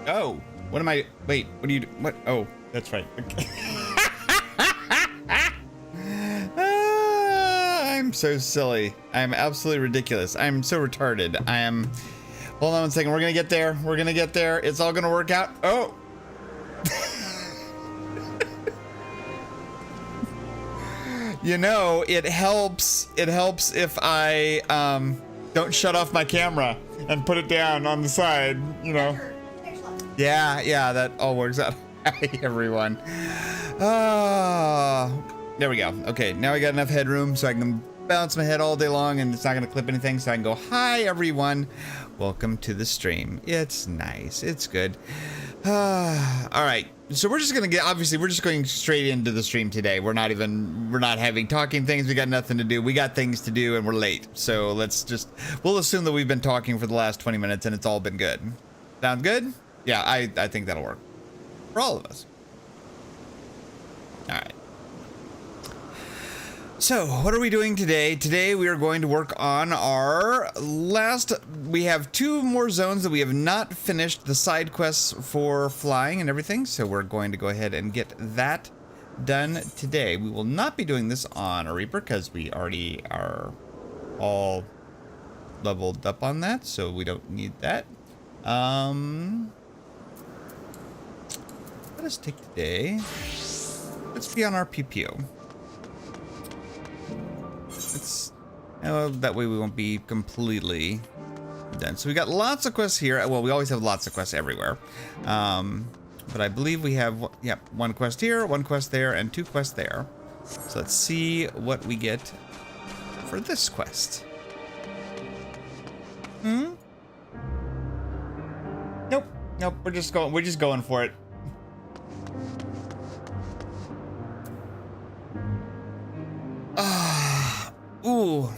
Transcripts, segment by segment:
Oh, what am I? Wait, what do you do? What? Oh, that's right. Okay. I'm so silly. I'm absolutely ridiculous. I'm so retarded. I am. Hold on one second. We're gonna get there. We're gonna get there. It's all gonna work out. Oh. You know, it helps. It helps if I don't shut off my camera and put it down on the side. You know. Yeah, that all works out. Hi, everyone. There we go. Okay, now I got enough headroom so I can bounce my head all day long and it's not going to clip anything, so I can go, hi, everyone. Welcome to the stream. It's nice. It's good. All right. So we're just going to get, obviously, we're just going straight into the stream today. We're not having talking things. We got nothing to do. We got things to do and we're late. So we'll assume that we've been talking for the last 20 minutes and it's all been good. Sound good? Yeah, I think that'll work for all of us. All right. So, what are we doing today? Today we are going to work on our we have 2 more zones that we have not finished the side quests for flying and everything. So we're going to go ahead and get that done today. We will not be doing this on a Reaper because we already are all leveled up on that. So we don't need that. Let us take today. Let's be on our PPO. That way we won't be completely done. So we got lots of quests here. Well, we always have lots of quests everywhere. But I believe we have, yep, 1 quest here, 1 quest there, and 2 quests there. So let's see what we get for this quest. Nope. We're just going for it. Ooh.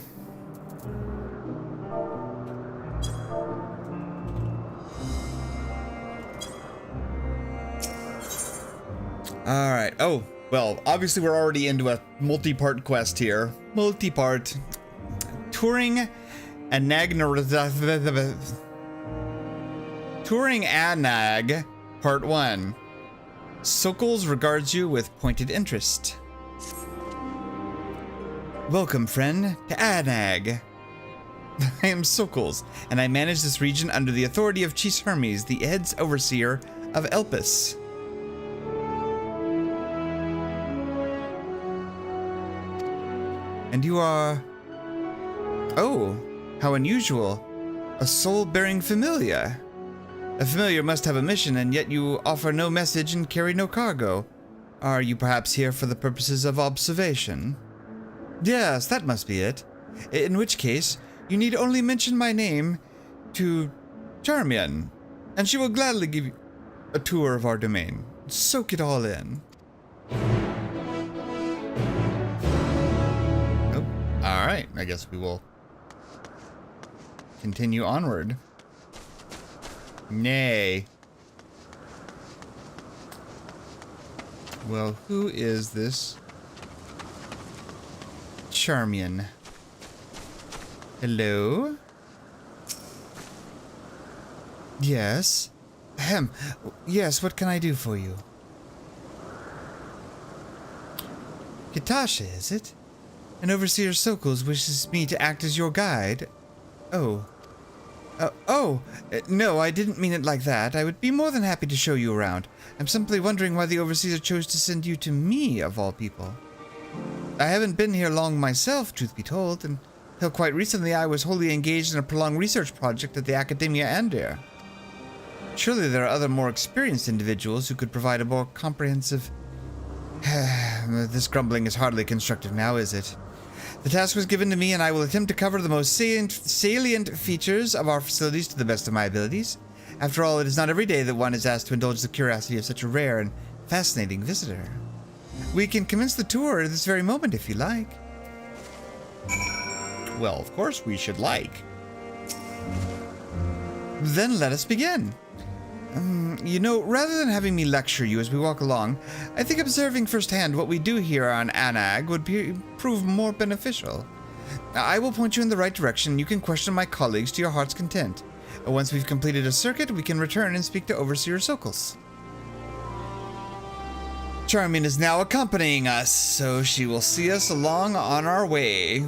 All right. Oh, well, obviously we're already into a multi-part quest here. Multi-part. Touring Anag, Part 1. Sokol regards you with pointed interest. Welcome, friend, to Anag. I am Sokol, and I manage this region under the authority of Chief Hermes, the head's overseer of Elpis. And you are... Oh, how unusual. A soul-bearing familiar. A familiar must have a mission, and yet you offer no message and carry no cargo. Are you perhaps here for the purposes of observation? Yes, that must be it. In which case, you need only mention my name to Charmian, and she will gladly give you a tour of our domain. Soak it all in. Oh, all right. I guess we will continue onward. Nay. Well, who is this Charmian? Hello? Yes? Ahem. Yes, what can I do for you? Kitasha, is it? An overseer Sokol wishes me to act as your guide. Oh. No, I didn't mean it like that. I would be more than happy to show you around. I'm simply wondering why the overseer chose to send you to me, of all people. I haven't been here long myself, truth be told, and until quite recently I was wholly engaged in a prolonged research project at the Academia Andir. Surely there are other more experienced individuals who could provide a more comprehensive... This grumbling is hardly constructive now, is it? The task was given to me, and I will attempt to cover the most salient features of our facilities to the best of my abilities. After all, it is not every day that one is asked to indulge the curiosity of such a rare and fascinating visitor. We can commence the tour at this very moment if you like. Well, of course we should like. Then let us begin. You know, rather than having me lecture you as we walk along, I think observing firsthand what we do here on Anag would prove more beneficial. I will point you in the right direction, and you can question my colleagues to your heart's content. Once we've completed a circuit, we can return and speak to Overseer Sokos. Charmian is now accompanying us, so she will see us along on our way.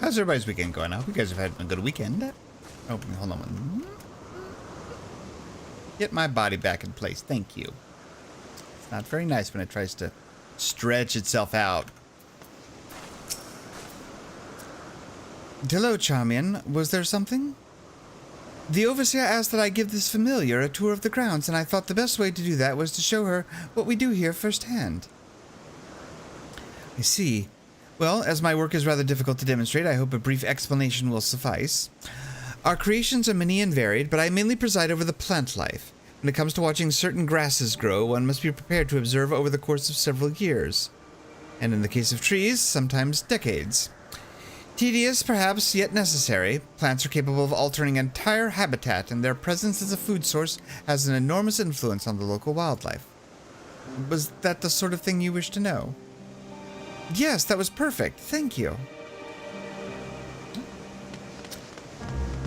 How's everybody's weekend going? I hope you guys have had a good weekend. Oh, hold on. Get my body back in place. Thank you. It's not very nice when it tries to stretch itself out. Hello, Charmian. Was there something? The Overseer asked that I give this familiar a tour of the grounds, and I thought the best way to do that was to show her what we do here firsthand. I see. Well, as my work is rather difficult to demonstrate, I hope a brief explanation will suffice. Our creations are many and varied, but I mainly preside over the plant life. When it comes to watching certain grasses grow, one must be prepared to observe over the course of several years. And in the case of trees, sometimes decades. Tedious, perhaps, yet necessary. Plants are capable of altering entire habitat, and their presence as a food source has an enormous influence on the local wildlife. Was that the sort of thing you wish to know? Yes, that was perfect. Thank you.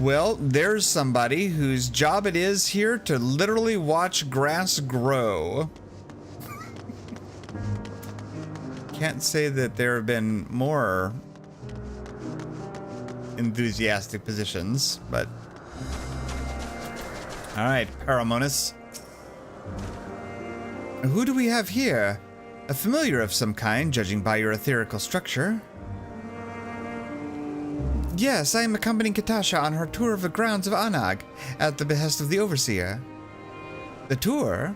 Well, there's somebody whose job it is here to literally watch grass grow. Can't say that there have been more enthusiastic positions, but... Alright, Paramonas. Who do we have here? A familiar of some kind, judging by your etherical structure. Yes, I am accompanying Kitasha on her tour of the grounds of Anag, at the behest of the Overseer. The tour?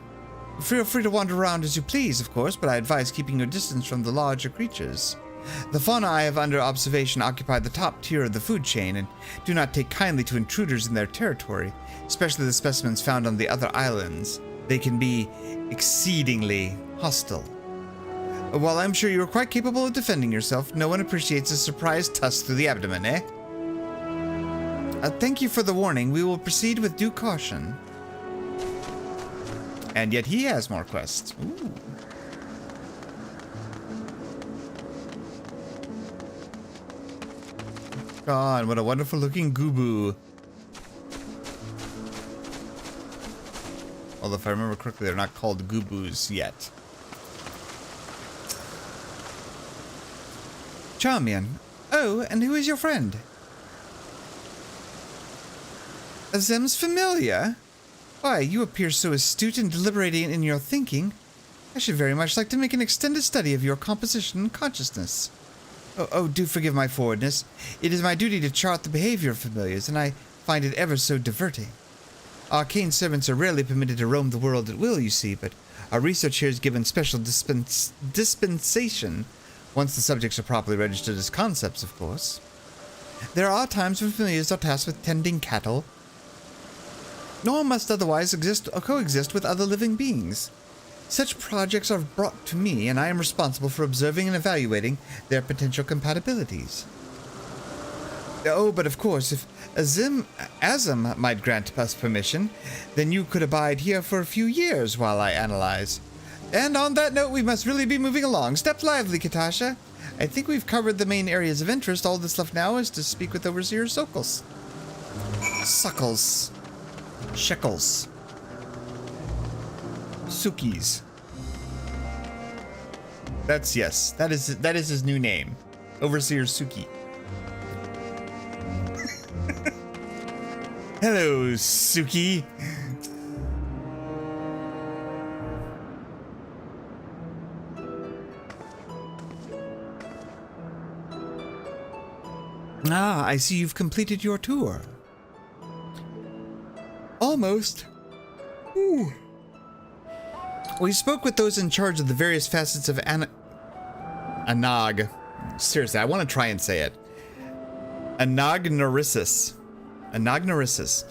Feel free to wander around as you please, of course, but I advise keeping your distance from the larger creatures. The fauna I have under observation occupy the top tier of the food chain, and do not take kindly to intruders in their territory, especially the specimens found on the other islands. They can be exceedingly hostile. While I'm sure you are quite capable of defending yourself, no one appreciates a surprise tusk through the abdomen, eh? Thank you for the warning. We will proceed with due caution. And yet he has more quests. Ooh. God, what a wonderful looking Gubu. Although if I remember correctly, they're not called Gubus yet. Charmian. Oh, and who is your friend? Azem's familiar? Why, you appear so astute and deliberating in your thinking. I should very much like to make an extended study of your composition and consciousness. Oh, do forgive my forwardness. It is my duty to chart the behavior of familiars, and I find it ever so diverting. Arcane servants are rarely permitted to roam the world at will, you see, but our research here is given special dispensation, once the subjects are properly registered as concepts, of course. There are times when familiars are tasked with tending cattle, nor must otherwise exist or coexist with other living beings. Such projects are brought to me, and I am responsible for observing and evaluating their potential compatibilities. Oh, but of course, if Azem might grant us permission, then you could abide here for a few years while I analyze. And on that note, we must really be moving along. Step lively, Kitasha. I think we've covered the main areas of interest. All that's left now is to speak with Overseer Sokos. Suckles. Shekels. Sukis. That's, yes, that is his new name. Overseer Suki. Hello, Suki. Ah, I see you've completed your tour. Almost. Ooh. We spoke with those in charge of the various facets of Anag. Seriously, I want to try and say it. Anagnorisis. Anagnorisis.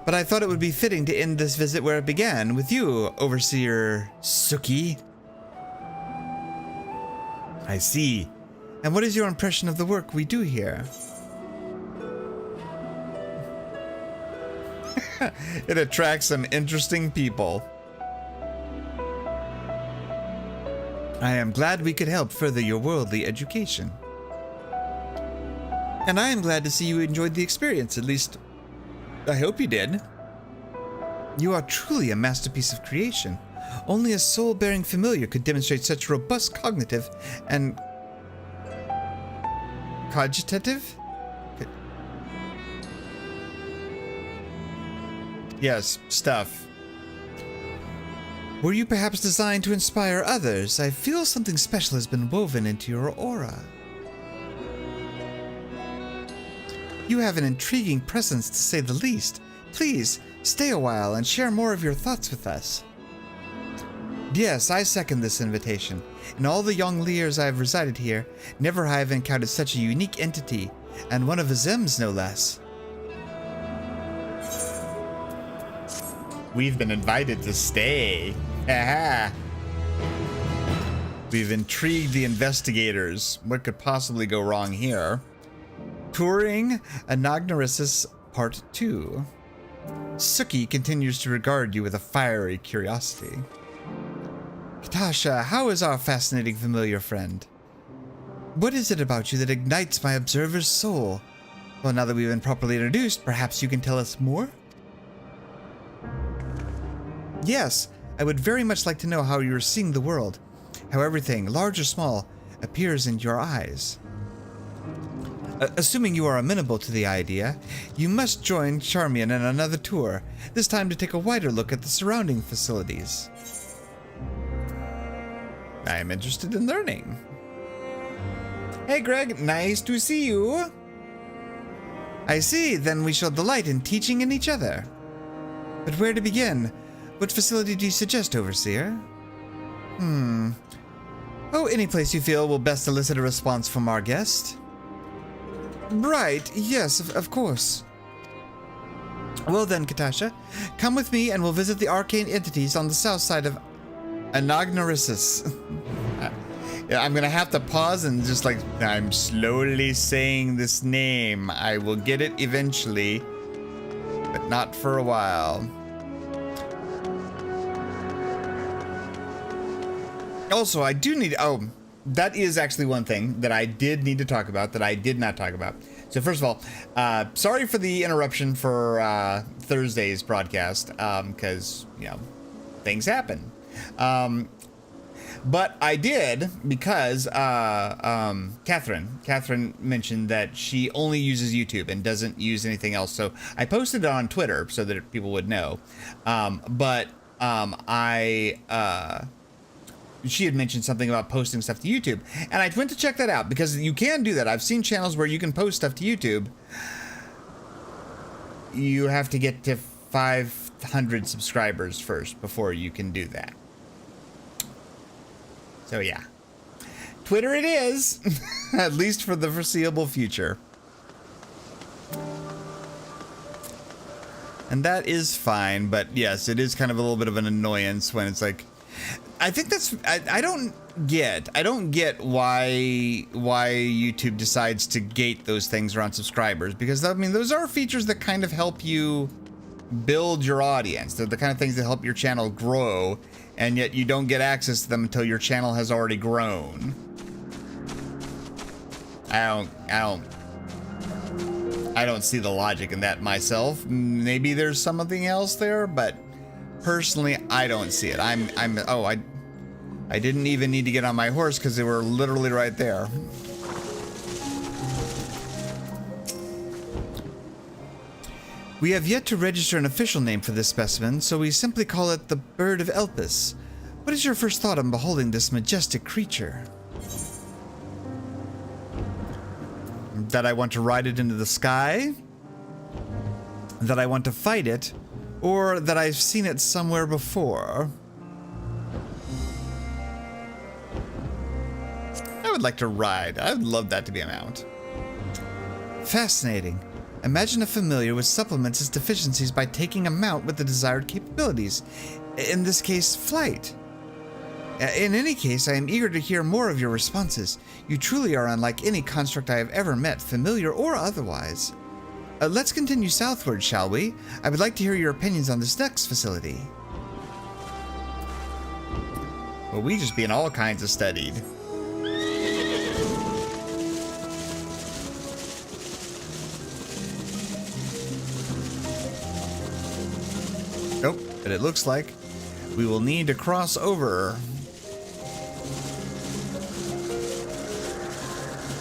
But I thought it would be fitting to end this visit where it began, with you, Overseer Suki. I see. And what is your impression of the work we do here? It attracts some interesting people. I am glad we could help further your worldly education. And I am glad to see you enjoyed the experience, at least I hope you did. You are truly a masterpiece of creation. Only a soul-bearing familiar could demonstrate such robust cognitive and cogitative? Yes, stuff. Were you perhaps designed to inspire others? I feel something special has been woven into your aura. You have an intriguing presence, to say the least. Please, stay a while and share more of your thoughts with us. Yes, I second this invitation. In all the young years I have resided here, never have I encountered such a unique entity, and one of Azem's no less. We've been invited to stay. Aha! We've intrigued the investigators. What could possibly go wrong here? Touring Anagnorisis Part 2. Suki continues to regard you with a fiery curiosity. Kitasha, how is our fascinating familiar friend? What is it about you that ignites my observer's soul? Well, now that we've been properly introduced, perhaps you can tell us more? Yes, I would very much like to know how you are seeing the world, how everything, large or small, appears in your eyes. Assuming you are amenable to the idea, you must join Charmian in another tour, this time to take a wider look at the surrounding facilities. I am interested in learning. Hey Greg, nice to see you. I see, then we shall delight in teaching in each other. But where to begin? What facility do you suggest, Overseer? Oh, any place you feel will best elicit a response from our guest. Right, yes, of course. Well then, Kitasha, come with me and we'll visit the arcane entities on the south side of Anagnorisis. I'm gonna have to pause and just I'm slowly saying this name. I will get it eventually, but not for a while. Also, I do need, that is actually one thing that I did need to talk about that I did not talk about. So first of all, sorry for the interruption for Thursday's broadcast, because, things happen. But I did because Catherine mentioned that she only uses YouTube and doesn't use anything else. So I posted it on Twitter so that people would know. She had mentioned something about posting stuff to YouTube, and I went to check that out because you can do that. I've seen channels where you can post stuff to YouTube. You have to get to 500 subscribers first before you can do that. So yeah, Twitter it is, at least for the foreseeable future. And that is fine, but yes, it is kind of a little bit of an annoyance when it's like, I think that's, I don't get why YouTube decides to gate those things around subscribers, because I mean, those are features that kind of help you build your audience. They're the kind of things that help your channel grow, and yet you don't get access to them until your channel has already grown. I don't see the logic in that myself. Maybe there's something else there, but personally, I don't see it. I didn't even need to get on my horse because they were literally right there. We have yet to register an official name for this specimen, so we simply call it the Bird of Elpis. What is your first thought on beholding this majestic creature? That I want to ride it into the sky? That I want to fight it? Or that I've seen it somewhere before? I would like to ride. I would love that to be a mount. Fascinating. Imagine a familiar which supplements its deficiencies by taking a mount with the desired capabilities. In this case, flight. In any case, I am eager to hear more of your responses. You truly are unlike any construct I have ever met, familiar or otherwise. Let's continue southward, shall we? I would like to hear your opinions on this next facility. Well, we just being all kinds of studied. Nope, but it looks like we will need to cross over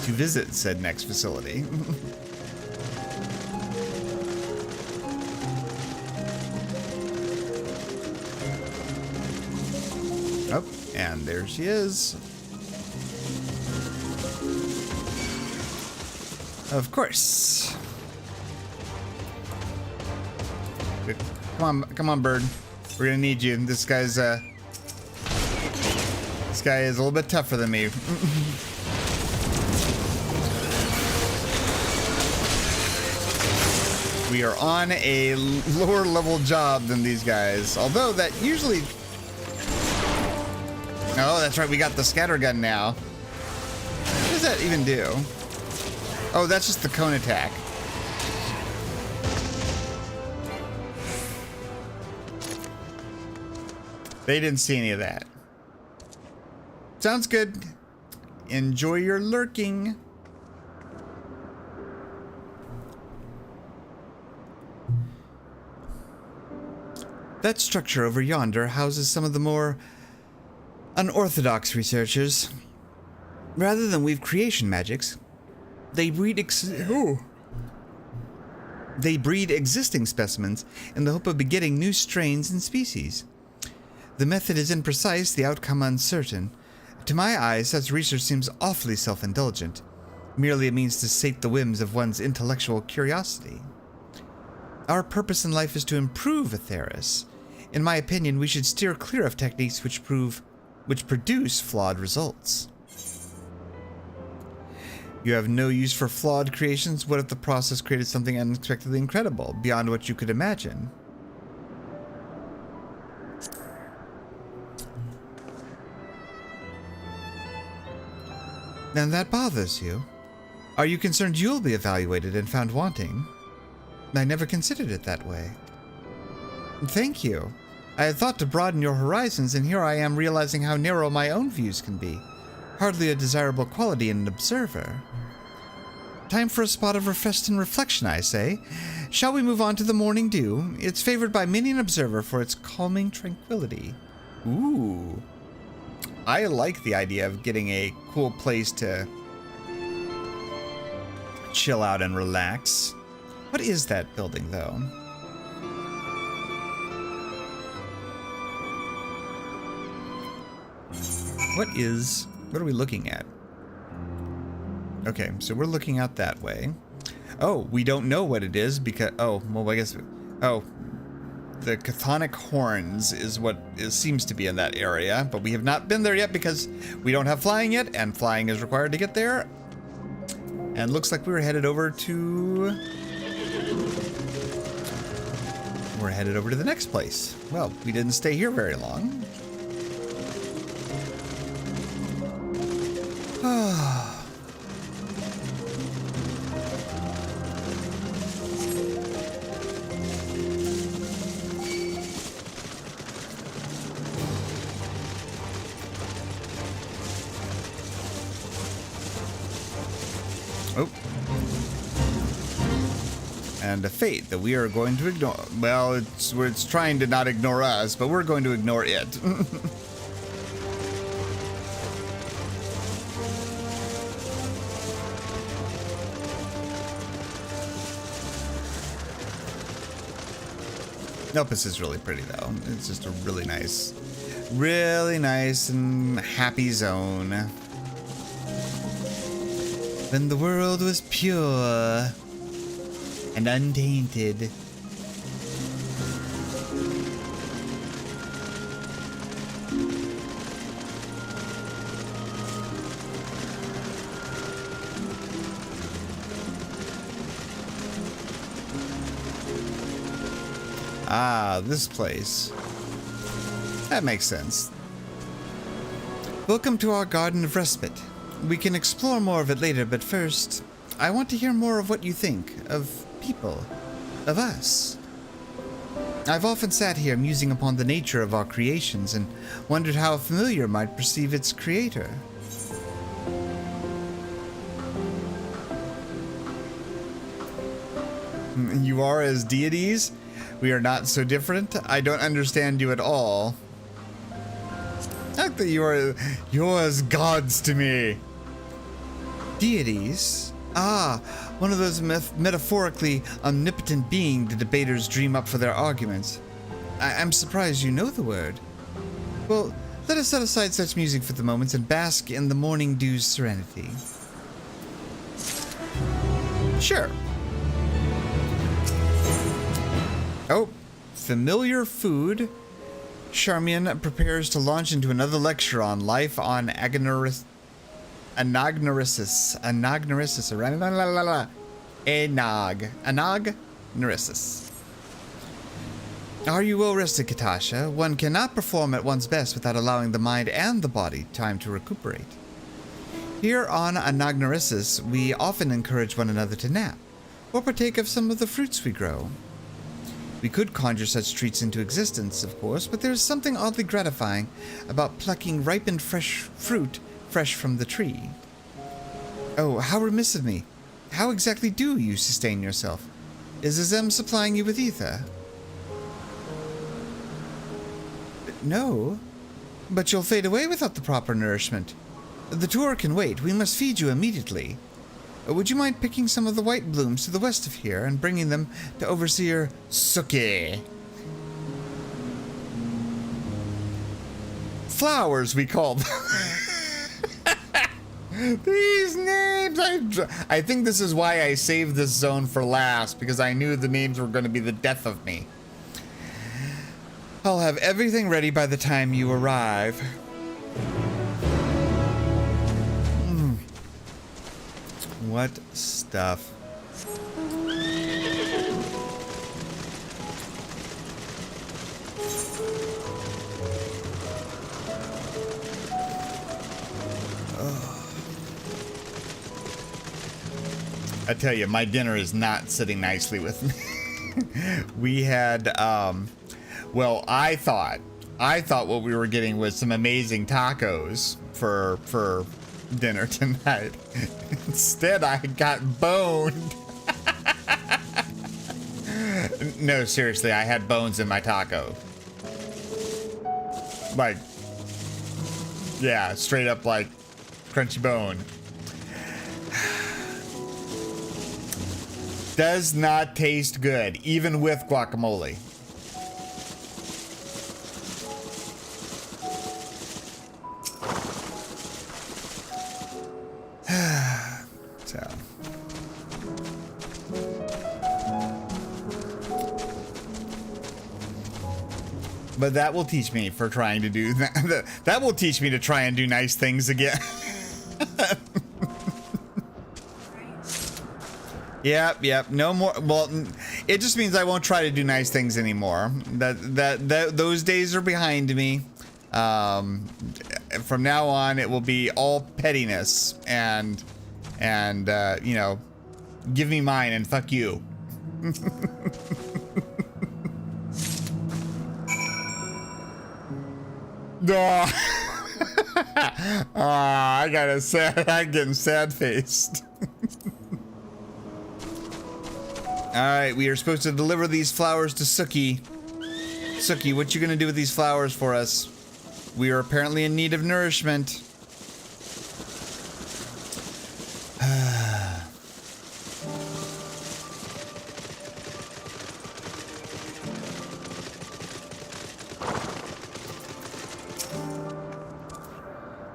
to visit said next facility. Oh, and there she is. Of course. Come on, bird. We're gonna need you. This guy is a little bit tougher than me. We are on a lower level job than these guys. Although that usually... Oh, that's right. We got the scattergun now. What does that even do? Oh, that's just the cone attack. They didn't see any of that. Sounds good. Enjoy your lurking. That structure over yonder houses some of the more unorthodox researchers. Rather than weave creation magics, they breed existing specimens in the hope of begetting new strains and species. The method is imprecise, the outcome uncertain. To my eyes, such research seems awfully self-indulgent, merely a means to sate the whims of one's intellectual curiosity. Our purpose in life is to improve Atheris. In my opinion, we should steer clear of techniques which produce flawed results. You have no use for flawed creations. What if the process created something unexpectedly incredible, beyond what you could imagine? Then that bothers you. Are you concerned you'll be evaluated and found wanting? I never considered it that way. Thank you. I had thought to broaden your horizons, and here I am realizing how narrow my own views can be. Hardly a desirable quality in an observer. Time for a spot of rest and reflection, I say. Shall we move on to the morning dew? It's favored by many an observer for its calming tranquility. Ooh. I like the idea of getting a cool place to chill out and relax. What is that building, though? What are we looking at? Okay, so we're looking out that way. Oh, we don't know what it is because, oh, well, I guess, oh, the chthonic horns is what seems to be in that area, but we have not been there yet because we don't have flying yet, and flying is required to get there. And looks like we're headed over to the next place. Well, we didn't stay here very long. Oh. And a fate that we are going to ignore. Well, it's trying to not ignore us, but we're going to ignore it. Elpis is really pretty, though. It's just a really nice and happy zone. When the world was pure and untainted. Ah, this place. That makes sense. Welcome to our Garden of Respite. We can explore more of it later, but first, I want to hear more of what you think of people, of us. I've often sat here musing upon the nature of our creations and wondered how a familiar might perceive its creator. You are as deities? We are not so different? I don't understand you at all. Not that you're as gods to me. Deities? Ah, one of those metaphorically omnipotent beings the debaters dream up for their arguments. I'm surprised you know the word. Well, let us set aside such music for the moment and bask in the morning dew's serenity. Sure. Oh, familiar food. Charmian prepares to launch into another lecture on life on Anagnorisis. Anagnorisis. Are you well rested, Kitasha? One cannot perform at one's best without allowing the mind and the body time to recuperate. Here on Anagnorisis, we often encourage one another to nap, or partake of some of the fruits we grow. We could conjure such treats into existence, of course, but there's something oddly gratifying about plucking ripened fresh fruit fresh from the tree. Oh, how remiss of me. How exactly do you sustain yourself? Is Azem supplying you with ether? No, but you'll fade away without the proper nourishment. The tour can wait. We must feed you immediately. Would you mind picking some of the white blooms to the west of here and bringing them to Overseer Suki? Flowers, we call them. These names, I think this is why I saved this zone for last, because I knew the names were going to be the death of me. I'll have everything ready by the time you arrive. What stuff? I tell you, my dinner is not sitting nicely with me. We had, well, I thought what we were getting was some amazing tacos for dinner tonight. Instead, I got boned. No, seriously, I had bones in my taco. Like, yeah, straight up like crunchy bone. Does not taste good, even with guacamole. So. But that will teach me for trying to do that. That will teach me to try and do nice things again. Yep. No more. Well, it just means I won't try to do nice things anymore. Those days are behind me. From now on, it will be all pettiness and you know, give me mine and fuck you. I I'm getting sad faced. Alright, we are supposed to deliver these flowers to Suki. Suki, what you gonna do with these flowers for us? We are apparently in need of nourishment.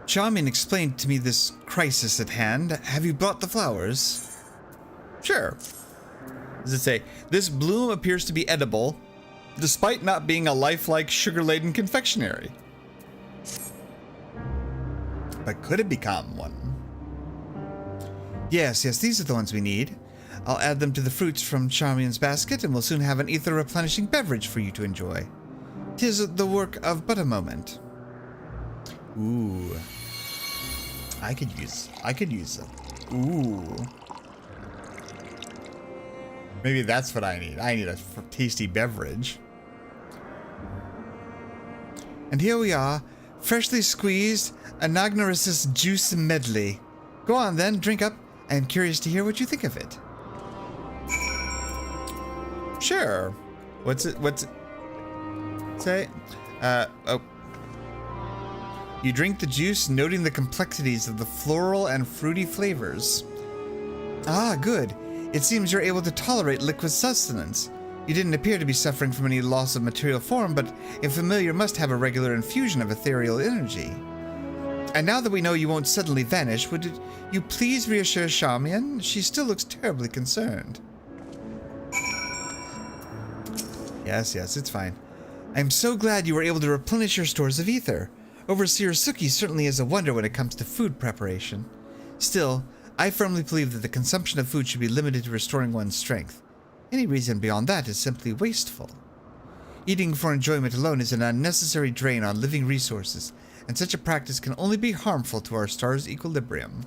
Charmin explained to me this crisis at hand. Have you brought the flowers? Sure. Does it say, this bloom appears to be edible, despite not being a lifelike sugar-laden confectionery. But could it become one? Yes, these are the ones we need. I'll add them to the fruits from Charmion's basket, and we'll soon have an ether replenishing beverage for you to enjoy. 'Tis the work of but a moment. Ooh. I could use them. Ooh. Maybe that's what I need. I need a tasty beverage. And here we are, freshly squeezed Anagnoris's juice medley. Go on then, drink up. I am curious to hear what you think of it. Sure. What's it say? Oh. You drink the juice, noting the complexities of the floral and fruity flavors. Ah, good. It seems you're able to tolerate liquid sustenance. You didn't appear to be suffering from any loss of material form, but a familiar must have a regular infusion of ethereal energy. And now that we know you won't suddenly vanish, would you please reassure Charmian? She still looks terribly concerned. Yes, it's fine. I'm so glad you were able to replenish your stores of ether. Overseer Suki certainly is a wonder when it comes to food preparation. Still, I firmly believe that the consumption of food should be limited to restoring one's strength. Any reason beyond that is simply wasteful. Eating for enjoyment alone is an unnecessary drain on living resources, and such a practice can only be harmful to our star's equilibrium.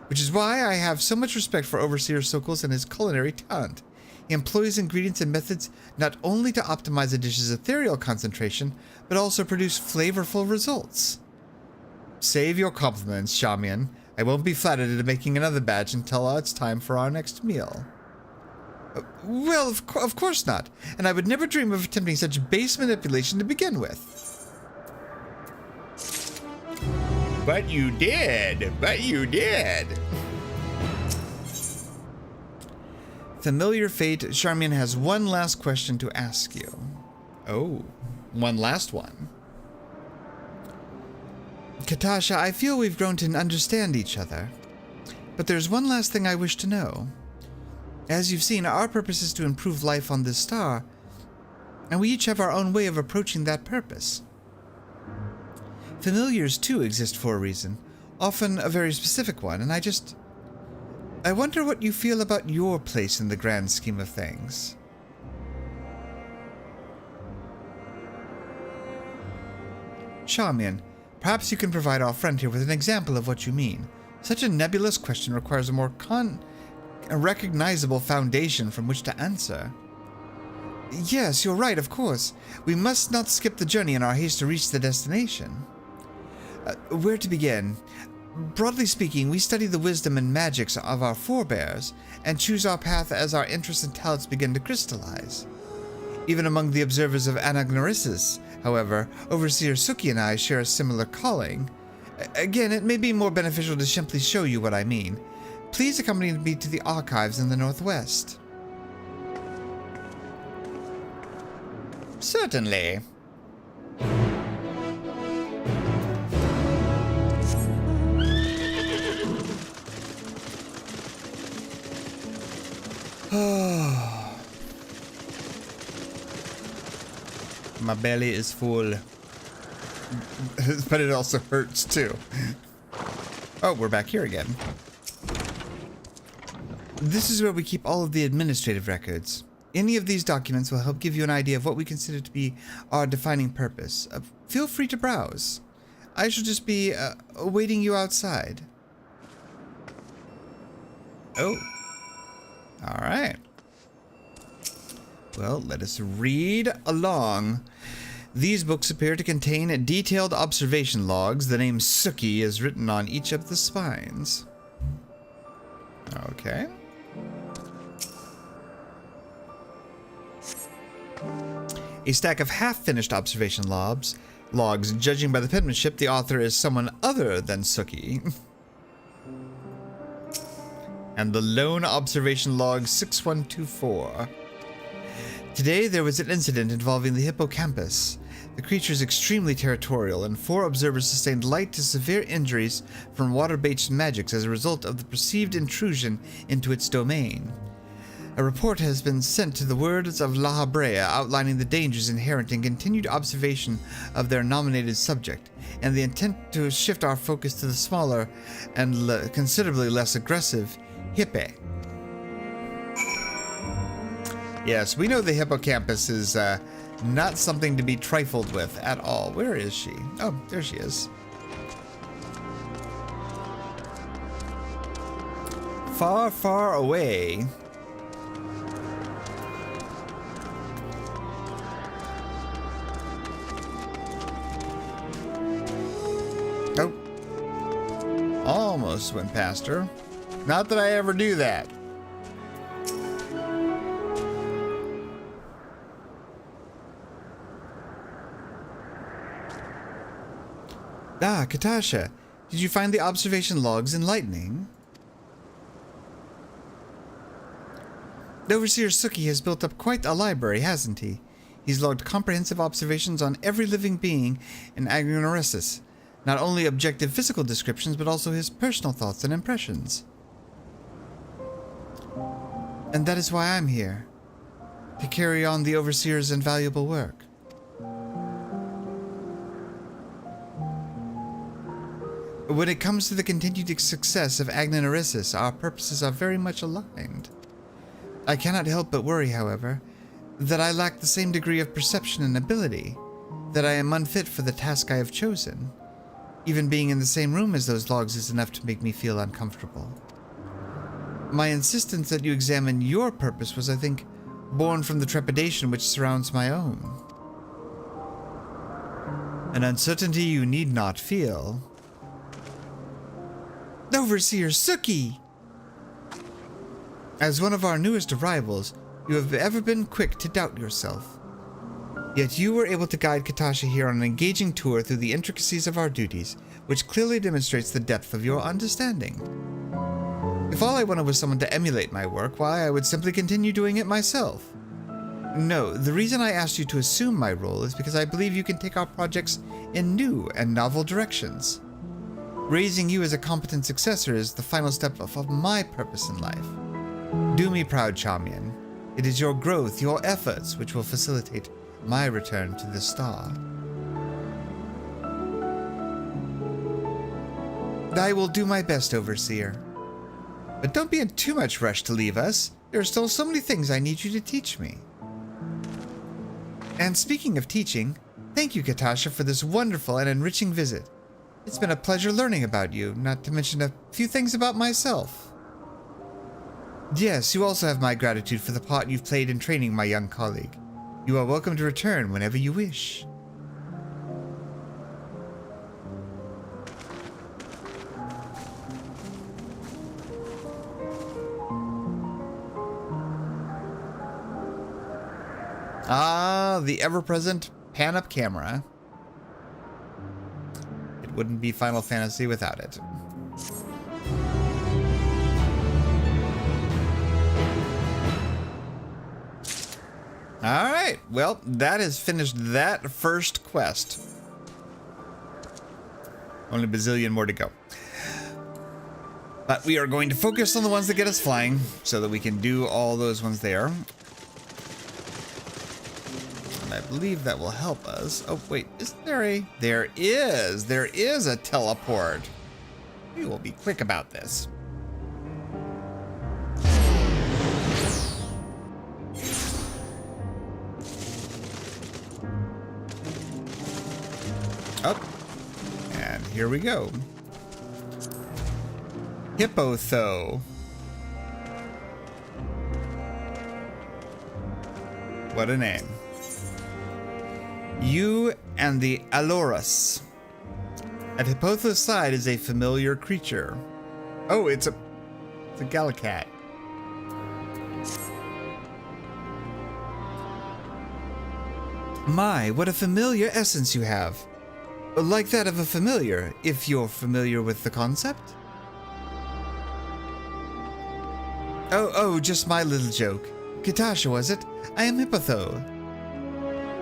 Which is why I have so much respect for Overseer Sokos and his culinary talent. He employs ingredients and methods not only to optimize a dish's ethereal concentration, but also produce flavorful results. Save your compliments, Charmian. I won't be flattered into making another batch until it's time for our next meal. Well, of course not, and I would never dream of attempting such base manipulation to begin with. But you did! Familiar fate, Charmian has one last question to ask you. Oh, one last one. Kitasha, I feel we've grown to understand each other, but there's one last thing I wish to know. As you've seen, our purpose is to improve life on this star, and we each have our own way of approaching that purpose. Familiars, too, exist for a reason, often a very specific one, and I wonder what you feel about your place in the grand scheme of things. Charmian, perhaps you can provide our friend here with an example of what you mean. Such a nebulous question requires a more recognizable foundation from which to answer. Yes, you're right, of course. We must not skip the journey in our haste to reach the destination. Where to begin? Broadly speaking, we study the wisdom and magics of our forebears, and choose our path as our interests and talents begin to crystallize. Even among the observers of Anagnorissus, however, Overseer Suki and I share a similar calling. Again, it may be more beneficial to simply show you what I mean. Please accompany me to the archives in the northwest. Certainly. My belly is full. But it also hurts too. Oh, we're back here again. This is where we keep all of the administrative records. Any of these documents will help give you an idea of what we consider to be our defining purpose. Feel free to browse. I shall just be awaiting you outside. Oh. All right. Well, let us read along. These books appear to contain detailed observation logs. The name Suki is written on each of the spines. Okay. A stack of half-finished observation logs. Judging by the penmanship, the author is someone other than Suki. And the lone observation log 6124. Today, there was an incident involving the hippocampus. The creature is extremely territorial, and 4 observers sustained light to severe injuries from water-based magics as a result of the perceived intrusion into its domain. A report has been sent to the words of La Habrea outlining the dangers inherent in continued observation of their nominated subject, and the intent to shift our focus to the smaller and considerably less aggressive Hippe. Yes, we know the hippocampus is not something to be trifled with at all. Where is she? Oh, there she is. Far, far away. Oh. Almost went past her. Not that I ever do that. Ah, Kitasha, did you find the observation logs enlightening? The Overseer Suki has built up quite a library, hasn't he? He's logged comprehensive observations on every living being in Agnoresis. Not only objective physical descriptions, but also his personal thoughts and impressions. And that is why I'm here. To carry on the Overseer's invaluable work. When it comes to the continued success of Agnoresis, our purposes are very much aligned. I cannot help but worry, however, that I lack the same degree of perception and ability, that I am unfit for the task I have chosen. Even being in the same room as those logs is enough to make me feel uncomfortable. My insistence that you examine your purpose was, I think, born from the trepidation which surrounds my own. An uncertainty you need not feel. Overseer Suki! As one of our newest arrivals, you have ever been quick to doubt yourself. Yet you were able to guide Kitasha here on an engaging tour through the intricacies of our duties, which clearly demonstrates the depth of your understanding. If all I wanted was someone to emulate my work, why, I would simply continue doing it myself. No, the reason I asked you to assume my role is because I believe you can take our projects in new and novel directions. Raising you as a competent successor is the final step of my purpose in life. Do me proud, Charmian. It is your growth, your efforts, which will facilitate my return to the star. I will do my best, Overseer. But don't be in too much rush to leave us. There are still so many things I need you to teach me. And speaking of teaching, thank you, Kitasha, for this wonderful and enriching visit. It's been a pleasure learning about you, not to mention a few things about myself. Yes, you also have my gratitude for the part you've played in training my young colleague. You are welcome to return whenever you wish. Ah, the ever-present pan-up camera. It wouldn't be Final Fantasy without it. Alright, well, that has finished that first quest. Only a bazillion more to go. But we are going to focus on the ones that get us flying, so that we can do all those ones there. And I believe that will help us. Oh, wait, is there a... There is a teleport. We will be quick about this. Up. And here we go. Hippotho. What a name. You and the Alorus. At Hippotho's side is a familiar creature. Oh, it's a Gallicat. My, what a familiar essence you have. Like that of a familiar, if you're familiar with the concept. Oh, just my little joke. Kitasha, was it? I am Hippotho.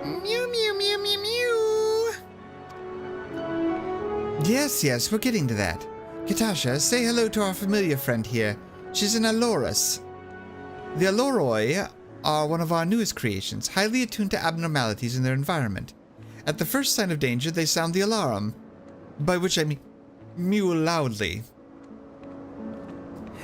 Mew, mew, mew, mew, mew. Yes, we're getting to that. Kitasha, say hello to our familiar friend here. She's an Alorus. The Aloroi are one of our newest creations, highly attuned to abnormalities in their environment. At the first sign of danger, they sound the alarm, by which I mean mew loudly.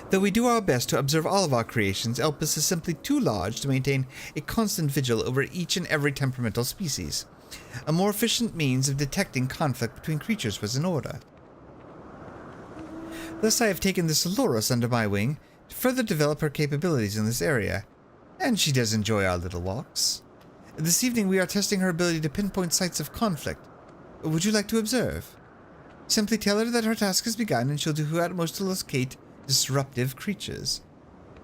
Though we do our best to observe all of our creations, Elpis is simply too large to maintain a constant vigil over each and every temperamental species. A more efficient means of detecting conflict between creatures was in order. Thus I have taken this Dolores under my wing to further develop her capabilities in this area, and she does enjoy our little walks. This evening we are testing her ability to pinpoint sites of conflict. Would you like to observe? Simply tell her that her task has begun and she'll do her utmost to locate disruptive creatures.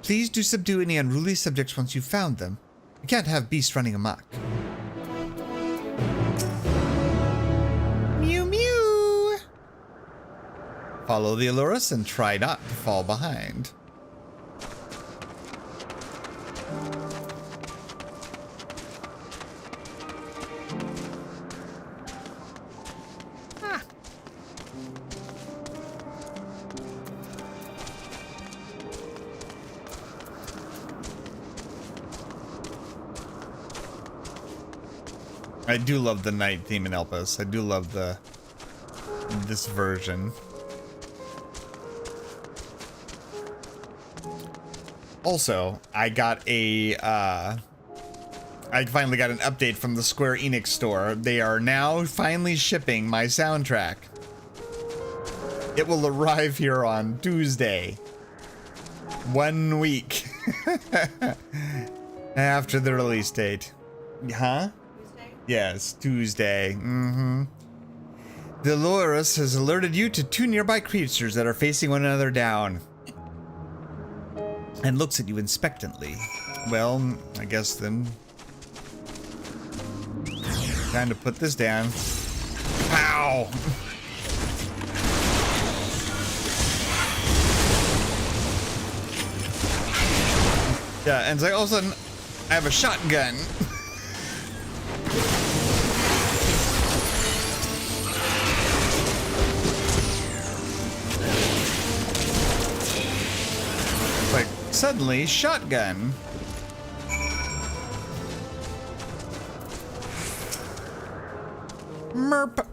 Please do subdue any unruly subjects once you've found them. We can't have beasts running amok. Mew mew! Follow the Dolores and try not to fall behind. I do love the night theme in Elpis. I do love this version. Also, I finally got an update from the Square Enix store. They are now finally shipping my soundtrack. It will arrive here on Tuesday. 1 week after the release date. Huh? Yes, Tuesday. The Dolores has alerted you to 2 nearby creatures that are facing one another down. And looks at you expectantly. Well, I guess then... time to put this down. Pow! Yeah, and it's like all of a sudden, I have a shotgun. Suddenly, shotgun. Merp.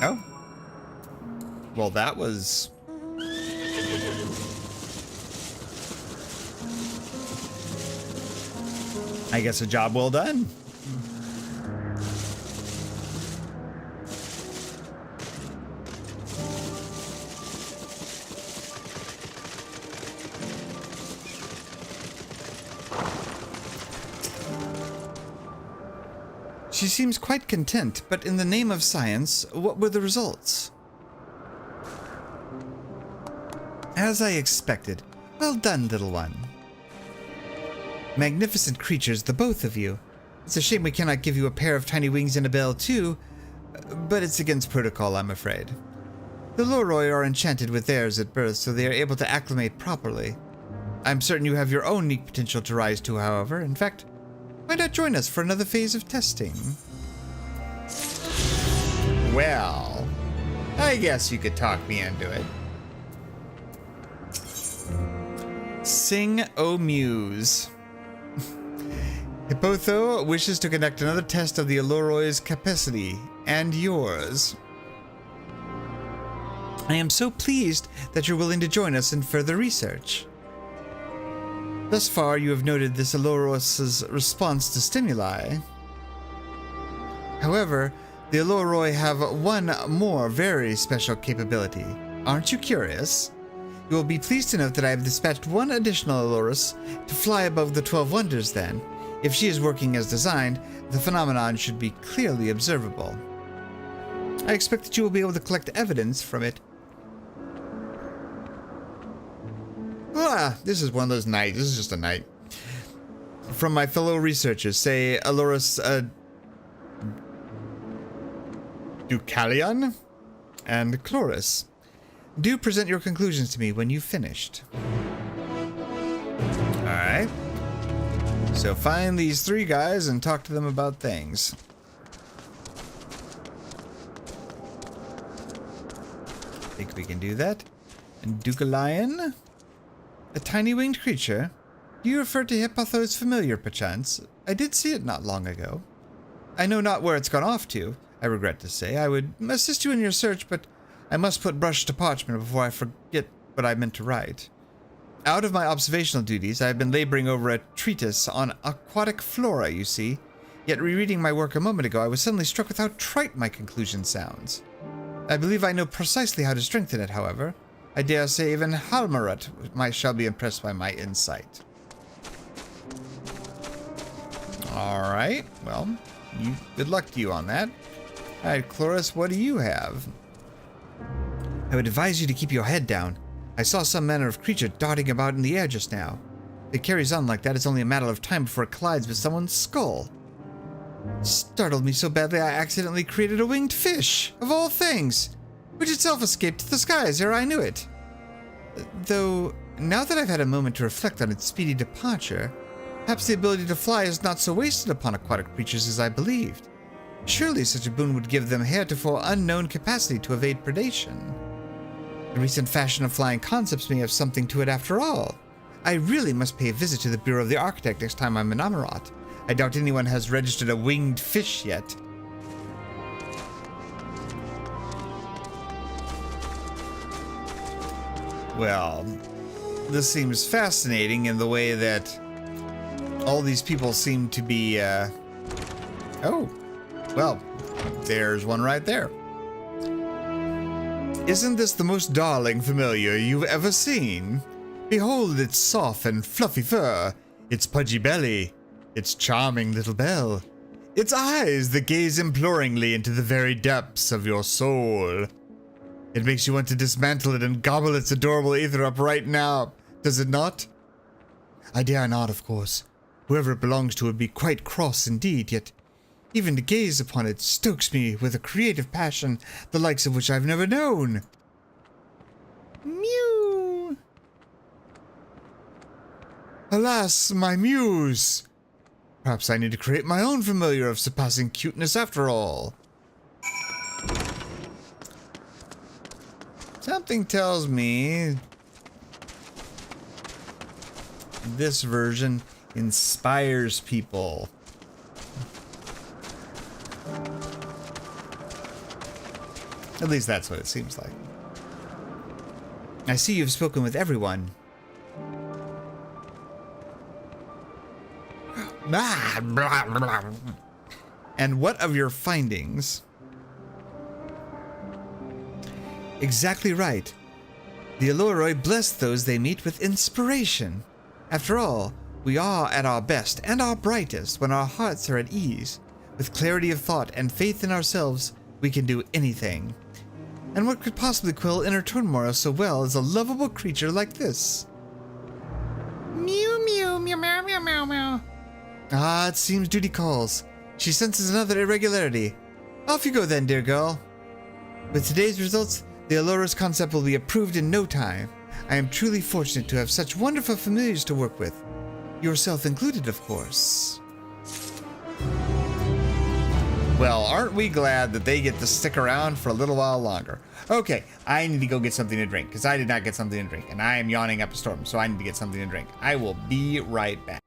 Oh. Well, that was... I guess a job well done. She seems quite content, but in the name of science, what were the results? As I expected. Well done, little one. Magnificent creatures, the both of you. It's a shame we cannot give you a pair of tiny wings and a bell too, but it's against protocol, I'm afraid. The Loroi are enchanted with theirs at birth, so they are able to acclimate properly. I'm certain you have your own unique potential to rise to, however. In fact, why not join us for another phase of testing? Well, I guess you could talk me into it. Sing O Muse. Hippotho wishes to conduct another test of the Alloroi's capacity, and yours. I am so pleased that you're willing to join us in further research. Thus far, you have noted this Alloro's response to stimuli. However, the Alloroi have one more very special capability. Aren't you curious? You will be pleased to note that I have dispatched one additional Allorus to fly above the 12 Wonders then. If she is working as designed, the phenomenon should be clearly observable. I expect that you will be able to collect evidence from it. Ah, this is one of those nights. This is just a night. From my fellow researchers, say Allorus Ducalion and Chloris. Do present your conclusions to me when you've finished. Alright. So find these 3 guys and talk to them about things. I think we can do that. And Ducalion? A tiny winged creature? Do you refer to Hippotho's familiar, perchance? I did see it not long ago. I know not where it's gone off to, I regret to say. I would assist you in your search, but I must put brush to parchment before I forget what I meant to write. Out of my observational duties, I have been laboring over a treatise on aquatic flora, you see. Yet rereading my work a moment ago, I was suddenly struck with how trite my conclusion sounds. I believe I know precisely how to strengthen it, however. I dare say even Halmarat shall be impressed by my insight. Alright, well, good luck to you on that. Alright, Chloris, what do you have? I would advise you to keep your head down. I saw some manner of creature darting about in the air just now. If it carries on like that, it's only a matter of time before it collides with someone's skull. It startled me so badly I accidentally created a winged fish, of all things, which itself escaped the skies ere I knew it. Though, now that I've had a moment to reflect on its speedy departure, perhaps the ability to fly is not so wasted upon aquatic creatures as I believed. Surely such a boon would give them heretofore unknown capacity to evade predation. The recent fashion of flying concepts may have something to it after all. I really must pay a visit to the Bureau of the Architect next time I'm in Amarat. I doubt anyone has registered a winged fish yet. Well, this seems fascinating in the way that all these people seem to be, oh, well, there's one right there. Isn't this the most darling familiar you've ever seen? Behold its soft and fluffy fur, its pudgy belly, its charming little bell, its eyes that gaze imploringly into the very depths of your soul. It makes you want to dismantle it and gobble its adorable ether up right now, does it not? I dare not, of course. Whoever it belongs to would be quite cross indeed, yet even to gaze upon it stokes me with a creative passion the likes of which I've never known. Mew! Alas, my muse! Perhaps I need to create my own familiar of surpassing cuteness after all. Something tells me this version inspires people. At least that's what it seems like. I see you've spoken with everyone. And what of your findings? Exactly right. The Alluroi bless those they meet with inspiration. After all, we are at our best and our brightest when our hearts are at ease. With clarity of thought and faith in ourselves, we can do anything. And what could possibly quell inner turmoil so well as a lovable creature like this? Mew mew meow meow meow meow meow. Ah, it seems duty calls. She senses another irregularity. Off you go then, dear girl. With today's results, the Allure's concept will be approved in no time. I am truly fortunate to have such wonderful familiars to work with. Yourself included, of course. Well, aren't we glad that they get to stick around for a little while longer? Okay, I need to go get something to drink, because I did not get something to drink, and I am yawning up a storm, so I need to get something to drink. I will be right back.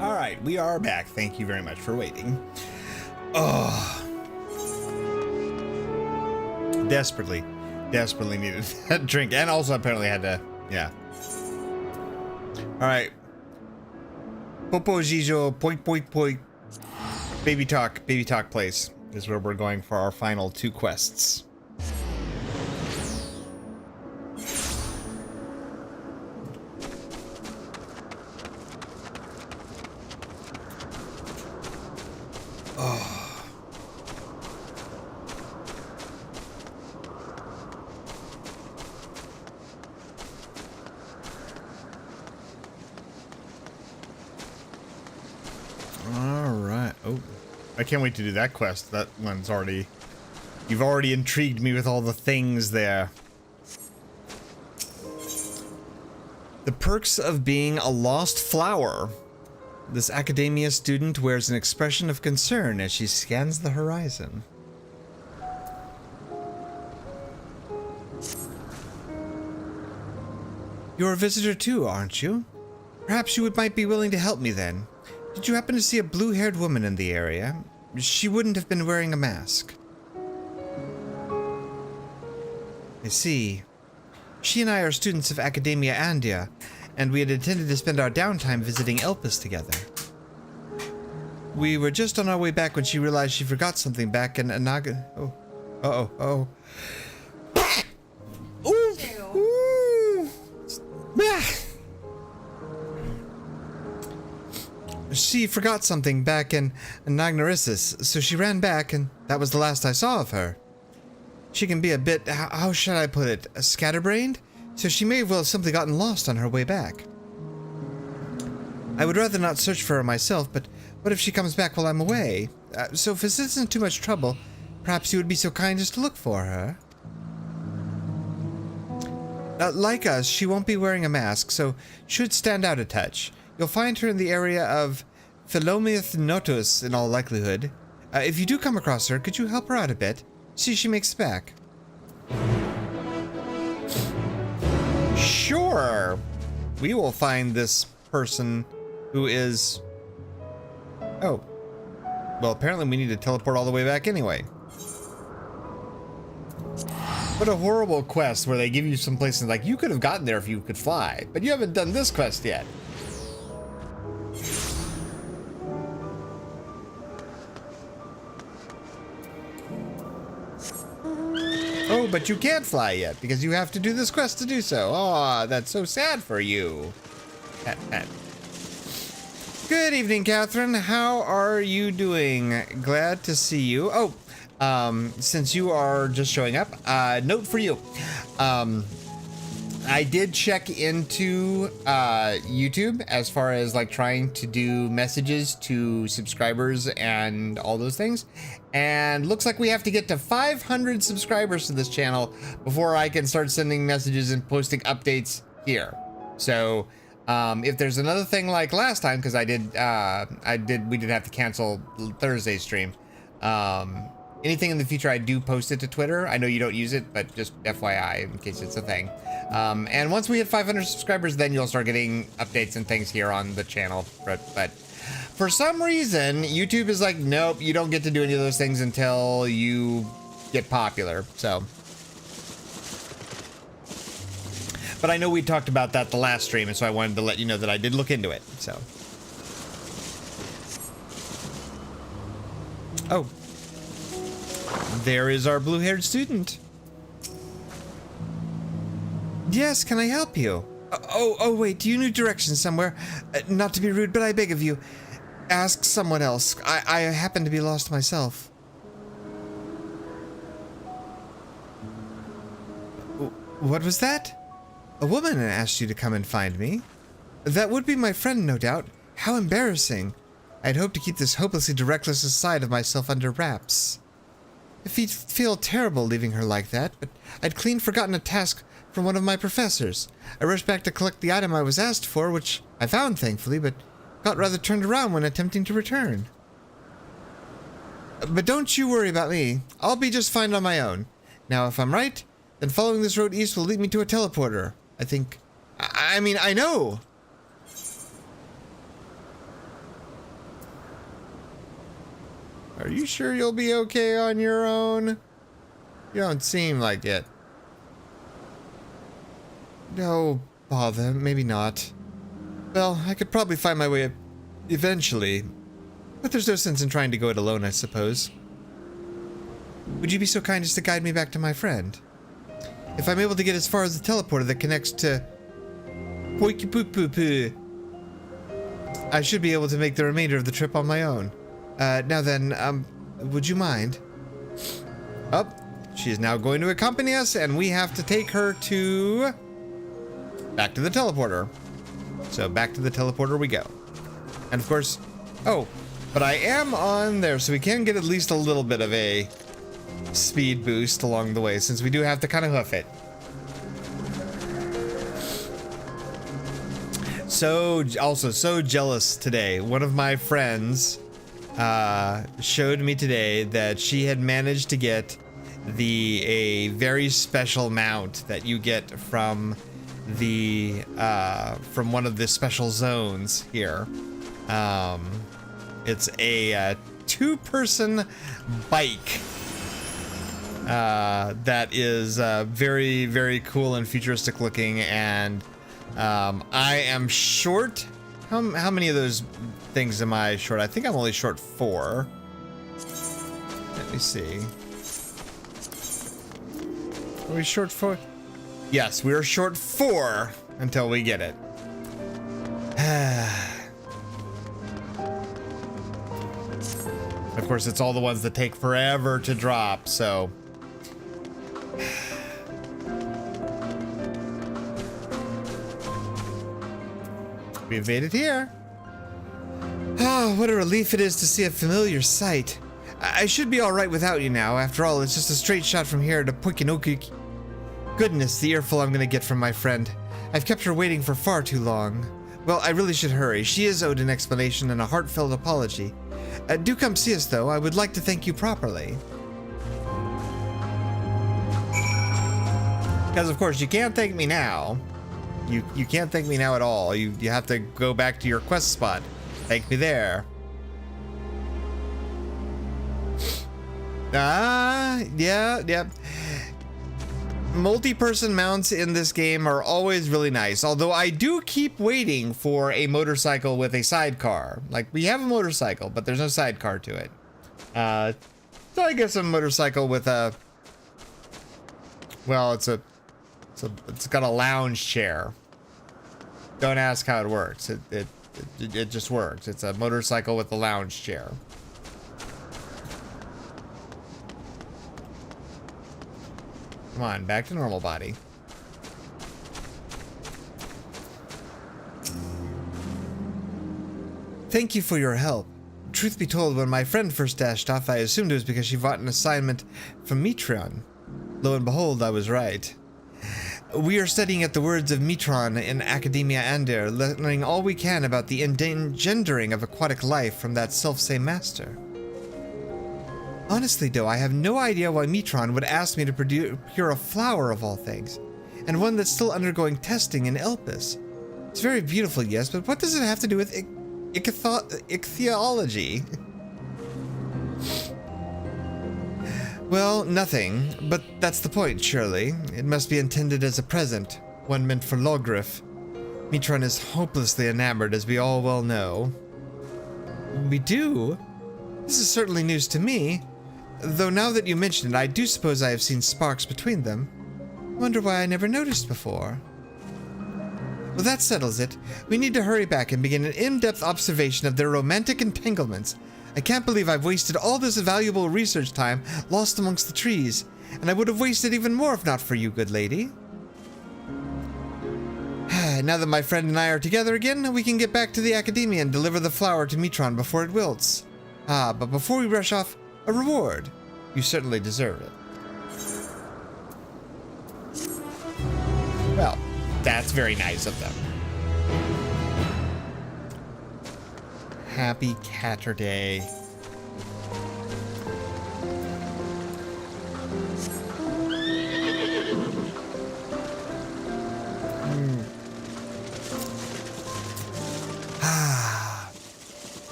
All right, we are back. Thank you very much for waiting. Oh, desperately needed that drink, and also apparently had to, yeah. All right. Popo Jijo, point. Baby talk place is where we're going for our final 2 quests. I can't wait to do that quest. That one's already... You've already intrigued me with all the things there. The perks of being a lost flower. This academia student wears an expression of concern as she scans the horizon. You're a visitor too, aren't you? Perhaps you might be willing to help me then. Did you happen to see a blue-haired woman in the area? She wouldn't have been wearing a mask. I see. She and I are students of Academia Andia, and we had intended to spend our downtime visiting Elpis together. We were just on our way back when she realized she forgot something back in Anaga... Oh. Uh-oh. She forgot something back in Nagnarissus, so she ran back, and that was the last I saw of her. She can be a bit, how should I put it, scatterbrained, so she may have well simply gotten lost on her way back. I would rather not search for her myself, but what if she comes back while I'm away? So if this isn't too much trouble, perhaps you would be so kind as to look for her. Like us, she won't be wearing a mask, so should stand out a touch. You'll find her in the area of Philomith Notus in all likelihood. If you do come across her, could you help her out a bit? See if she makes it back. Sure. We will find this person who is... Oh. Well, apparently we need to teleport all the way back anyway. What a horrible quest where they give you some places like, you could have gotten there if you could fly, but you haven't done this quest yet. Oh, but you can't fly yet because you have to do this quest to do so. Aw, that's so sad for you. Pat. Good evening, Catherine. How are you doing? Glad to see you. Oh, since you are just showing up, note for you. I did check into YouTube as far as like trying to do messages to subscribers and all those things. And looks like we have to get to 500 subscribers to this channel before I can start sending messages and posting updates here. So if there's another thing like last time, because we did have to cancel Thursday's stream. Anything in the future, I do post it to Twitter. I know you don't use it, but just FYI in case it's a thing. And once we hit 500 subscribers, then you'll start getting updates and things here on the channel. But for some reason, YouTube is like, nope, you don't get to do any of those things until you get popular. So, but I know we talked about that the last stream, and so I wanted to let you know that I did look into it. So, oh. There is our blue-haired student. Yes, can I help you? Oh, wait, do you need directions somewhere? Not to be rude, but I beg of you, ask someone else. I happen to be lost myself. What was that? A woman asked you to come and find me? That would be my friend, no doubt. How embarrassing. I'd hoped to keep this hopelessly reckless side of myself under wraps. I feel terrible leaving her like that, but I'd clean forgotten a task from one of my professors. I rushed back to collect the item I was asked for, which I found, thankfully, but got rather turned around when attempting to return. But don't you worry about me. I'll be just fine on my own. Now, if I'm right, then following this road east will lead me to a teleporter. I think... I mean, I know! Are you sure you'll be okay on your own? You don't seem like it. No bother, maybe not. Well, I could probably find my way up eventually. But there's no sense in trying to go it alone, I suppose. Would you be so kind as to guide me back to my friend? If I'm able to get as far as the teleporter that connects to Poiki-poo-poo-poo, I should be able to make the remainder of the trip on my own. Now then, would you mind? Oh, she is now going to accompany us, and we have to take her to... back to the teleporter. So back to the teleporter we go. And of course... oh, but I am on there, so we can get at least a little bit of a speed boost along the way, since we do have to kind of hoof it. So, also so jealous today. One of my friends showed me today that she had managed to get a very special mount that you get from the from one of the special zones here. It's a two-person bike that is very, very cool and futuristic looking, and I am short. How many of those things am I short? I think I'm only short 4. Let me see. Are we short 4? Yes, we are short 4 until we get it. Of course, it's all the ones that take forever to drop, so... we've made it here. Ah, what a relief it is to see a familiar sight. I should be all right without you now. After all, it's just a straight shot from here to Pukinokuk. Goodness, the earful I'm gonna get from my friend. I've kept her waiting for far too long. Well, I really should hurry. She is owed an explanation and a heartfelt apology. Do come see us, though. I would like to thank you properly. Because, of course, you can't thank me now. You can't thank me now at all. You have to go back to your quest spot. Thank me there. Yeah. Multi-person mounts in this game are always really nice, although I do keep waiting for a motorcycle with a sidecar. Like, we have a motorcycle, but there's no sidecar to it. So I guess a motorcycle with a... well, it's got a lounge chair. Don't ask how it works. It just works. It's a motorcycle with a lounge chair. Come on, back to normal body. Thank you for your help. Truth be told, when my friend first dashed off, I assumed it was because she bought an assignment from Mitron. Lo and behold, I was right. We are studying at the words of Mitron in Academia Ander, learning all we can about the engendering of aquatic life from that self-same master. Honestly, though, I have no idea why Mitron would ask me to procure a flower of all things, and one that's still undergoing testing in Elpis. It's very beautiful, yes, but what does it have to do with ichthyology? Well, nothing, but that's the point, surely. It must be intended as a present, one meant for Logrif. Mitron is hopelessly enamored, as we all well know. We do? This is certainly news to me. Though now that you mention it, I do suppose I have seen sparks between them. Wonder why I never noticed before. Well, that settles it. We need to hurry back and begin an in-depth observation of their romantic entanglements. I can't believe I've wasted all this valuable research time lost amongst the trees, and I would have wasted even more if not for you, good lady. Now that my friend and I are together again, we can get back to the Academia and deliver the flower to Mitron before it wilts. Ah, but before we rush off, a reward. You certainly deserve it. Well, that's very nice of them. Happy Catterday.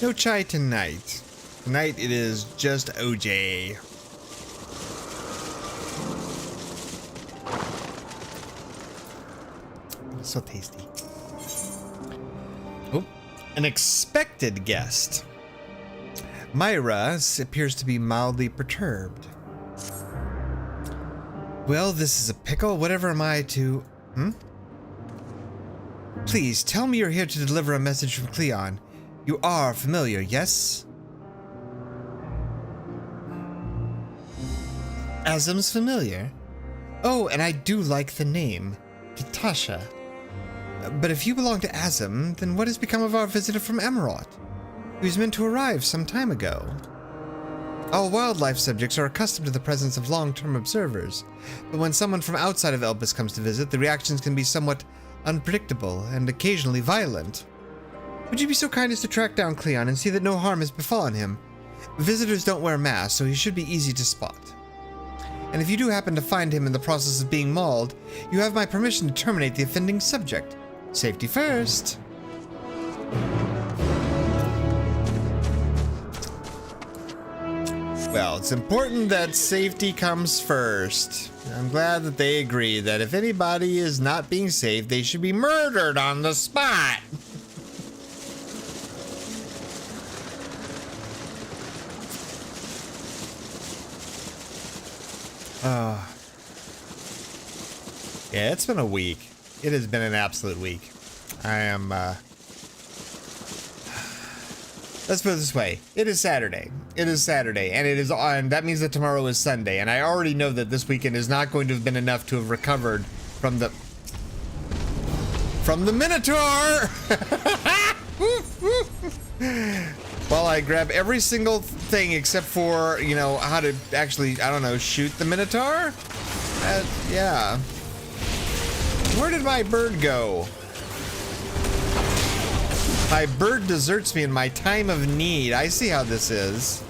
No chai tonight. Tonight it is just OJ. So tasty. Oh, an expected guest. Myra appears to be mildly perturbed. Well, this is a pickle. Whatever am I to... Please, tell me you're here to deliver a message from Cleon. You are familiar, yes? Asm's familiar? Oh, and I do like the name. Kitasha. But if you belong to Asm, then what has become of our visitor from Emerald? He was meant to arrive some time ago. All wildlife subjects are accustomed to the presence of long-term observers, but when someone from outside of Elpis comes to visit, the reactions can be somewhat unpredictable and occasionally violent. Would you be so kind as to track down Cleon and see that no harm has befallen him? Visitors don't wear masks, so he should be easy to spot. And if you do happen to find him in the process of being mauled, you have my permission to terminate the offending subject. Safety first. Well, it's important that safety comes first. I'm glad that they agree that if anybody is not being safe, they should be murdered on the spot. Yeah, it's been a week. It has been an absolute week. I am, let's put it this way. It is Saturday. It is Saturday, and it is on. That means that tomorrow is Sunday, and I already know that this weekend is not going to have been enough to have recovered from the Minotaur. While I grab every single thing except for, you know, how to actually, I don't know, shoot the Minotaur. Yeah. Where did my bird go? My bird deserts me in my time of need. I see how this is.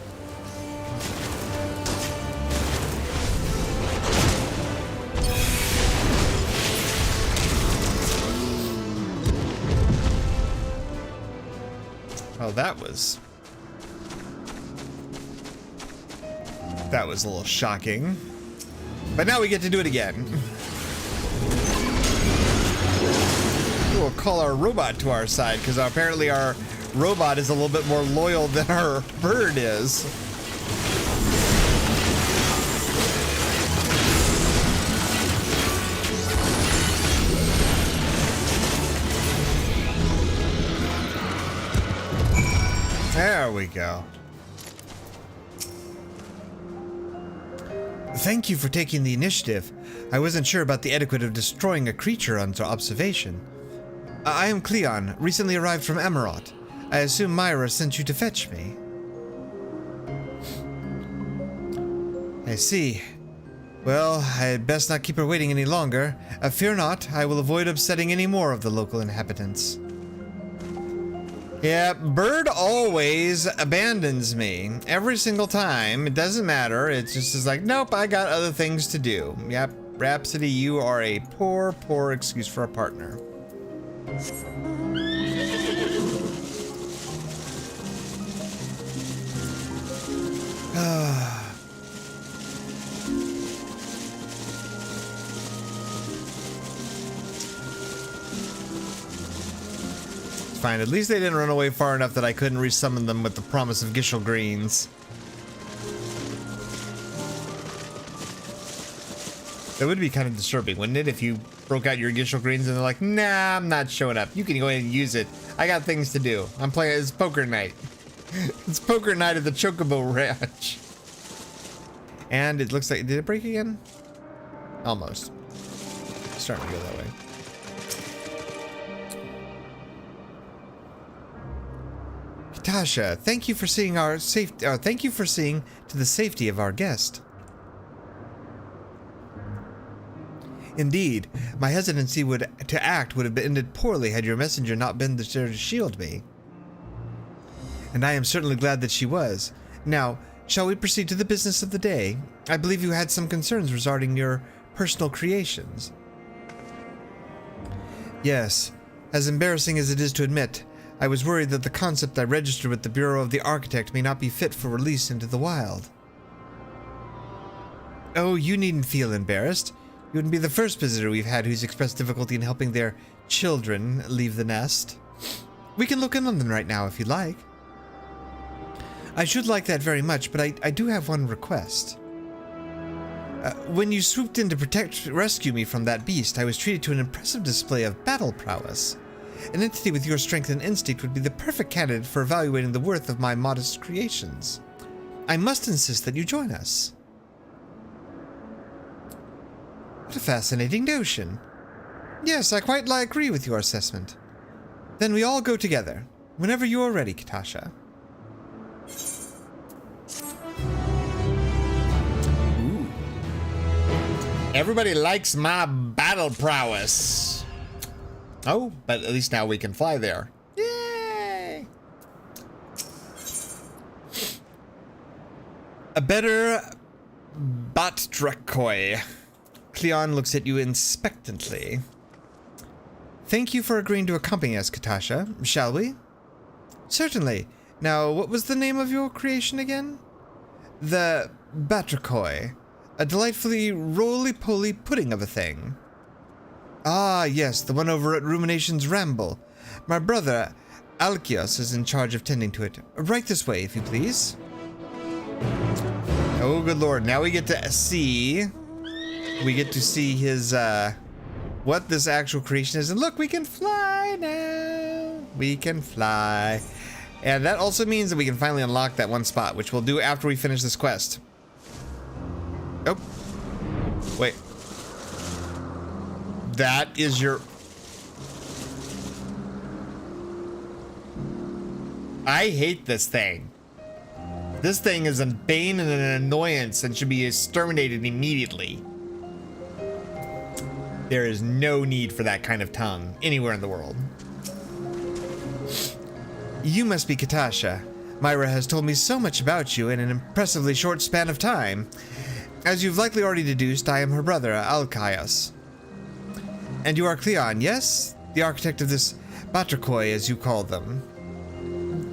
Oh, that was a little shocking. But now we get to do it again. We'll call our robot to our side, because apparently our robot is a little bit more loyal than our bird is. There we go. Thank you for taking the initiative. I wasn't sure about the etiquette of destroying a creature under observation. I am Cleon, recently arrived from Emerald. I assume Myra sent you to fetch me. I see. Well, I had best not keep her waiting any longer. Fear not, I will avoid upsetting any more of the local inhabitants. Yeah, Bird always abandons me. Every single time. It doesn't matter. It just is like, nope, I got other things to do. Yep, Rhapsody, you are a poor, poor excuse for a partner. Fine, at least they didn't run away far enough that I couldn't resummon them with the promise of Gishel Greens. That would be kind of disturbing, wouldn't it, if you broke out your Gishel Greens and they're like, nah, I'm not showing up. You can go ahead and use it. I got things to do. I'm playing, it's poker night. It's poker night at the Chocobo Ranch. And it looks like, did it break again? Almost. It's starting to go that way. Kitasha, thank you for seeing our safety. Thank you for seeing to the safety of our guest. Indeed, my hesitancy to act would have ended poorly had your messenger not been there to shield me. And I am certainly glad that she was. Now, shall we proceed to the business of the day? I believe you had some concerns regarding your personal creations. Yes, as embarrassing as it is to admit, I was worried that the concept I registered with the Bureau of the Architect may not be fit for release into the wild. Oh, you needn't feel embarrassed. You wouldn't be the first visitor we've had who's expressed difficulty in helping their children leave the nest. We can look in on them right now if you'd like. I should like that very much, but I do have one request. When you swooped in to rescue me from that beast, I was treated to an impressive display of battle prowess. An entity with your strength and instinct would be the perfect candidate for evaluating the worth of my modest creations. I must insist that you join us. What a fascinating notion. Yes, I quite agree with your assessment. Then we all go together, whenever you are ready, Kitasha. Ooh. Everybody likes my battle prowess. Oh, but at least now we can fly there. Yay! A better Batdrakoi. Cleon looks at you expectantly. Thank you for agreeing to accompany us, Kitasha. Shall we? Certainly. Now, what was the name of your creation again? The Batdrakoi. A delightfully roly-poly pudding of a thing. Ah, yes, the one over at Rumination's Ramble. My brother, Alkios, is in charge of tending to it. Right this way, if you please. Oh, good lord. Now we get to see... We get to see his, what this actual creation is. And look, we can fly now. We can fly. And that also means that we can finally unlock that one spot, which we'll do after we finish this quest. Oh. Wait. That is your... I hate this thing. This thing is a bane and an annoyance and should be exterminated immediately. There is no need for that kind of tongue anywhere in the world. You must be Kitasha. Myra has told me so much about you in an impressively short span of time. As you've likely already deduced, I am her brother, Alkios. And you are Cleon, yes? The architect of this Batdrakoi, as you call them.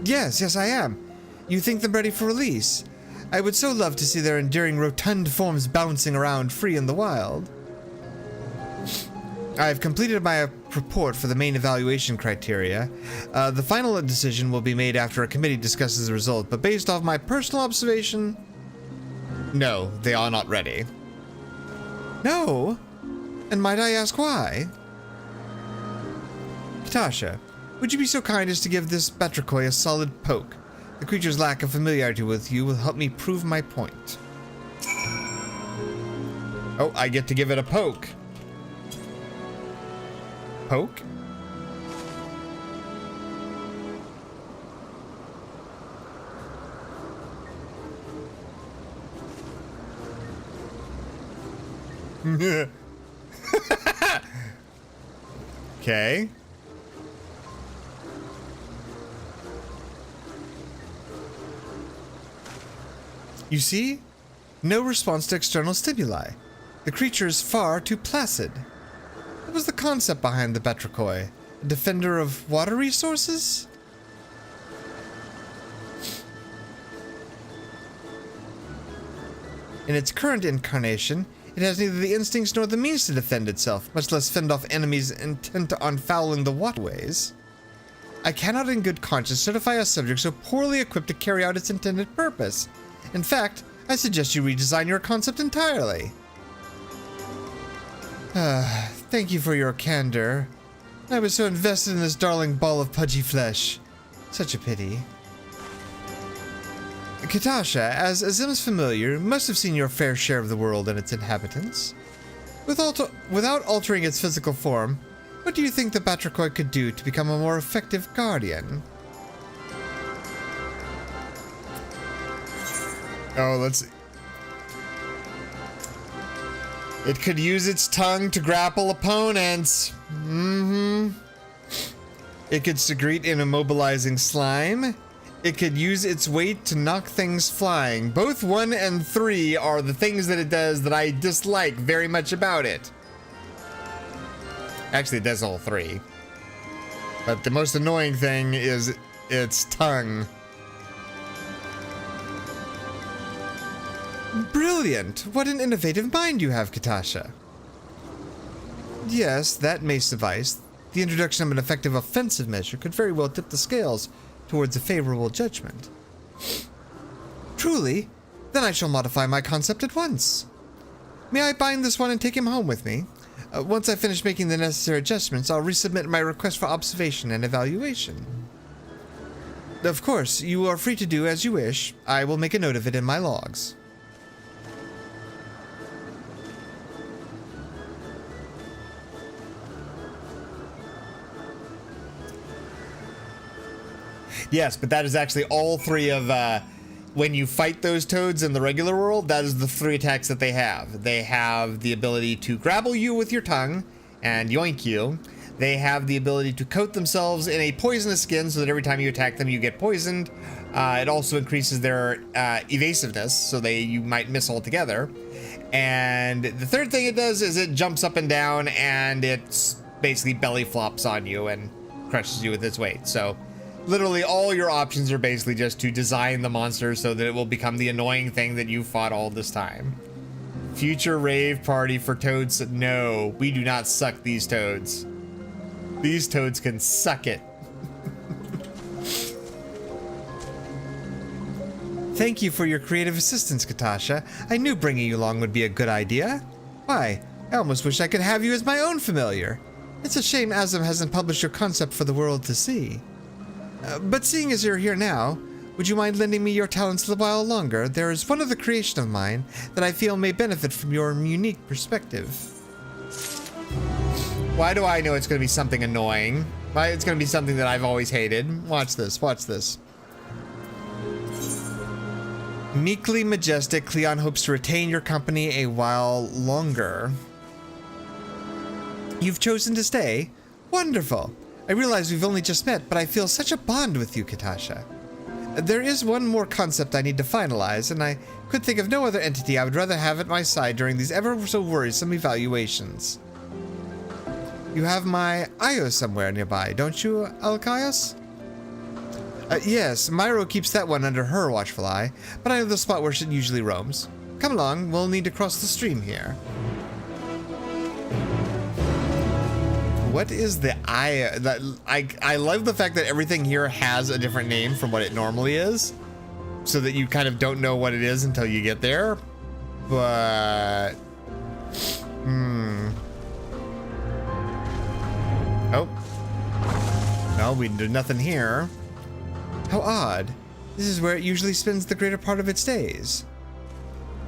Yes, I am. You think them ready for release? I would so love to see their enduring rotund forms bouncing around free in the wild. I have completed my report for the main evaluation criteria. The final decision will be made after a committee discusses the result, but based off my personal observation, no, they are not ready. No? And might I ask why? Kitasha, would you be so kind as to give this Batdrakoi a solid poke? The creature's lack of familiarity with you will help me prove my point. Oh, I get to give it a poke. Poke? Okay. You see? No response to external stimuli. The creature is far too placid. What was the concept behind the Batdrakoi? A defender of water resources? In its current incarnation, it has neither the instincts nor the means to defend itself, much less fend off enemies intent on fouling the waterways. I cannot in good conscience certify a subject so poorly equipped to carry out its intended purpose. In fact, I suggest you redesign your concept entirely. Thank you for your candor. I was so invested in this darling ball of pudgy flesh. Such a pity. Kitasha, as Azim's familiar, must have seen your fair share of the world and its inhabitants. Without altering its physical form, what do you think the Batdrakoi could do to become a more effective guardian? Oh, let's see. It could use its tongue to grapple opponents. It could secrete an immobilizing slime. It could use its weight to knock things flying. Both 1 and 3 are the things that it does that I dislike very much about it. Actually, it does all 3. But the most annoying thing is its tongue. Brilliant! What an innovative mind you have, Kitasha. Yes, that may suffice. The introduction of an effective offensive measure could very well tip the scales towards a favorable judgment. Truly? Then I shall modify my concept at once. May I bind this one and take him home with me? Once I finish making the necessary adjustments, I'll resubmit my request for observation and evaluation. Of course, you are free to do as you wish. I will make a note of it in my logs. Yes, but that is actually all three of, when you fight those toads in the regular world, that is the three attacks that they have. They have the ability to grapple you with your tongue and yoink you. They have the ability to coat themselves in a poisonous skin so that every time you attack them, you get poisoned. It also increases their evasiveness, so you might miss altogether. And the third thing it does is it jumps up and down, and it basically belly flops on you and crushes you with its weight. So literally all your options are basically just to design the monster so that it will become the annoying thing that you fought all this time. Future rave party for toads. No, we do not suck these toads. These toads can suck it. Thank you for your creative assistance, Kitasha. I knew bringing you along would be a good idea. Why, I almost wish I could have you as my own familiar. It's a shame Azam hasn't published your concept for the world to see. But seeing as you're here now, would you mind lending me your talents a little while longer? There is one other creation of mine that I feel may benefit from your unique perspective. Why do I know it's going to be something annoying? Why it's going to be something that I've always hated? Watch this, watch this. Meekly majestic, Cleon hopes to retain your company a while longer. You've chosen to stay? Wonderful. I realize we've only just met, but I feel such a bond with you, Kitasha. There is one more concept I need to finalize, and I could think of no other entity I would rather have at my side during these ever so worrisome evaluations. You have my Io somewhere nearby, don't you, Alcaius? Yes, Myro keeps that one under her watchful eye, but I know the spot where she usually roams. Come along, we'll need to cross the stream here. What is the I love the fact that everything here has a different name from what it normally is, so that you kind of don't know what it is until you get there. But oh no, we did nothing here. How odd. This is where it usually spends the greater part of its days.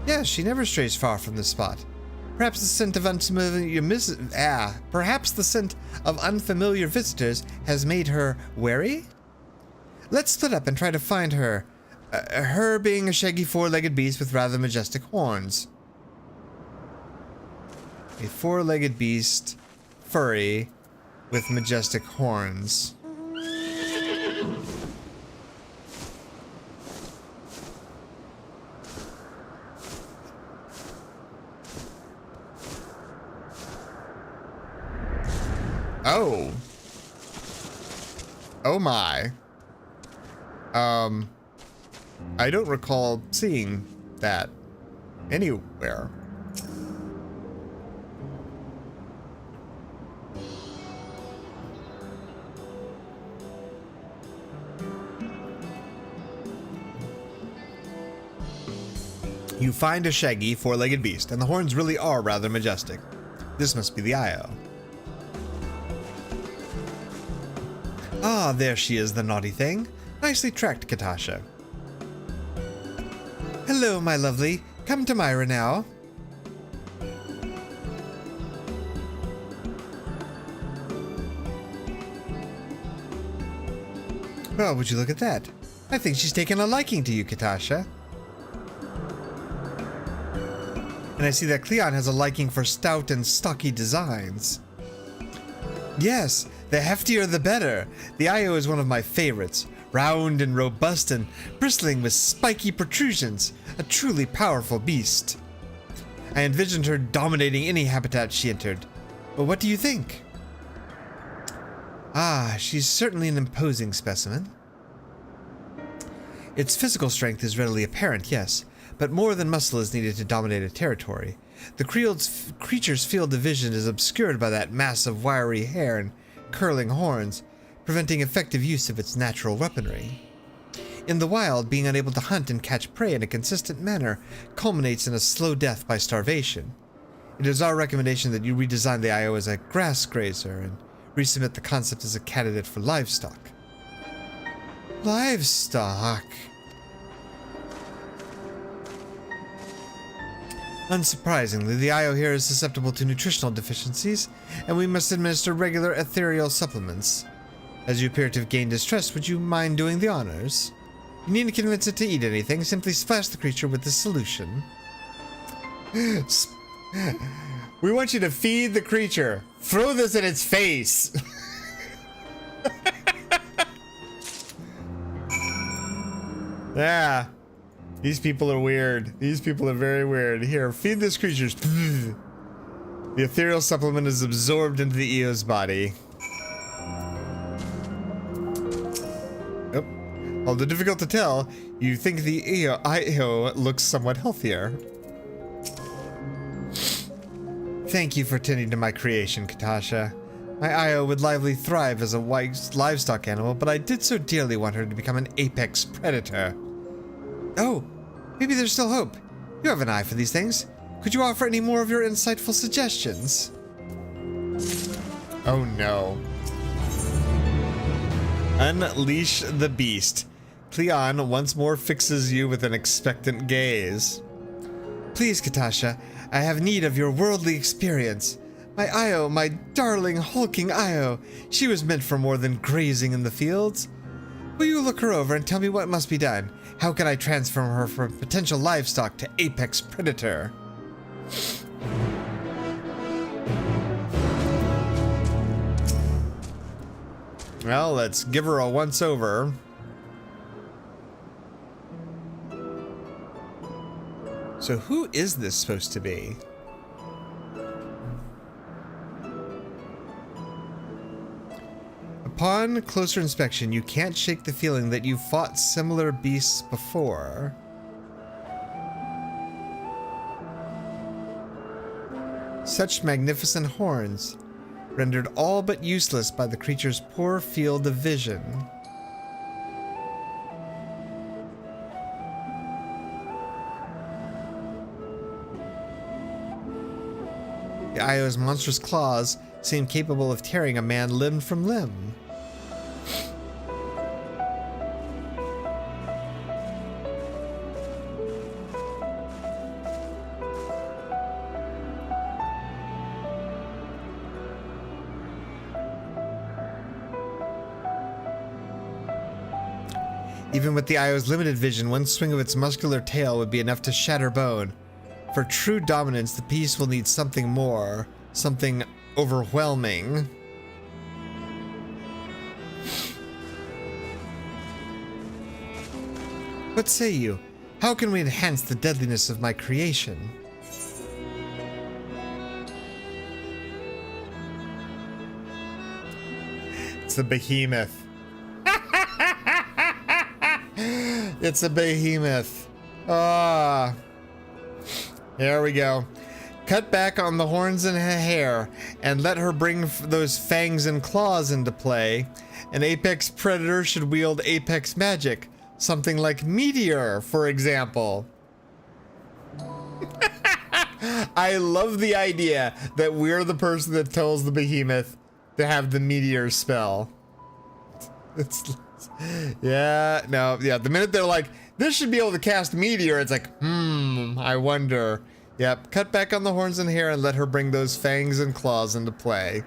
Yes, she never strays far from this spot. Perhaps the scent of unfamiliar visitors has made her wary? Let's split up and try to find her. Her being a shaggy four-legged beast with rather majestic horns. A four-legged beast, furry, with majestic horns. Oh. Oh my. I don't recall seeing that anywhere. You find a shaggy four-legged beast, and the horns really are rather majestic. This must be the Io. Ah, there she is, the naughty thing. Nicely tracked, Kitasha. Hello, my lovely. Come to Myra now. Well, would you look at that? I think she's taken a liking to you, Kitasha. And I see that Cleon has a liking for stout and stocky designs. Yes, the heftier the better. The Io is one of my favorites. Round and robust and bristling with spiky protrusions. A truly powerful beast. I envisioned her dominating any habitat she entered. But what do you think? Ah, she's certainly an imposing specimen. Its physical strength is readily apparent, yes, but more than muscle is needed to dominate a territory. The creature's field of vision is obscured by that mass of wiry hair and curling horns, preventing effective use of its natural weaponry. In the wild, being unable to hunt and catch prey in a consistent manner culminates in a slow death by starvation. It is our recommendation that you redesign the IO as a grass grazer and resubmit the concept as a candidate for livestock. Livestock? Unsurprisingly, the IO here is susceptible to nutritional deficiencies, and we must administer regular ethereal supplements. As you appear to have gained distress, would you mind doing the honors? You need to convince it to eat anything, simply splash the creature with the solution. We want you to feed the creature. Throw this in its face. Yeah. These people are weird. These people are very weird. Here, feed this creature. The ethereal supplement is absorbed into the EO's body. Oh. Although difficult to tell, you think the IO looks somewhat healthier. Thank you for tending to my creation, Kitasha. My IO would lively thrive as a livestock animal, but I did so dearly want her to become an apex predator. Oh, maybe there's still hope. You have an eye for these things. Could you offer any more of your insightful suggestions? Oh no. Unleash the beast. Cleon once more fixes you with an expectant gaze. Please, Kitasha, I have need of your worldly experience. My Io, my darling hulking Io, she was meant for more than grazing in the fields. Will you look her over and tell me what must be done? How can I transform her from potential livestock to apex predator? Well, let's give her a once-over. So who is this supposed to be? Upon closer inspection, you can't shake the feeling that you've fought similar beasts before. Such magnificent horns, rendered all but useless by the creature's poor field of vision. The Io's monstrous claws seem capable of tearing a man limb from limb. Even with the Io's limited vision, one swing of its muscular tail would be enough to shatter bone. For true dominance, the beast will need something more, something overwhelming. What say you? How can we enhance the deadliness of my creation? It's a behemoth. It's a behemoth. Ah. There we go. Cut back on the horns and hair and let her bring those fangs and claws into play. An apex predator should wield apex magic. Something like meteor, for example. I love the idea that we're the person that tells the behemoth to have the meteor spell. Yeah, no, yeah. The minute they're like, this should be able to cast meteor, it's like, I wonder. Yep, cut back on the horns and hair and let her bring those fangs and claws into play.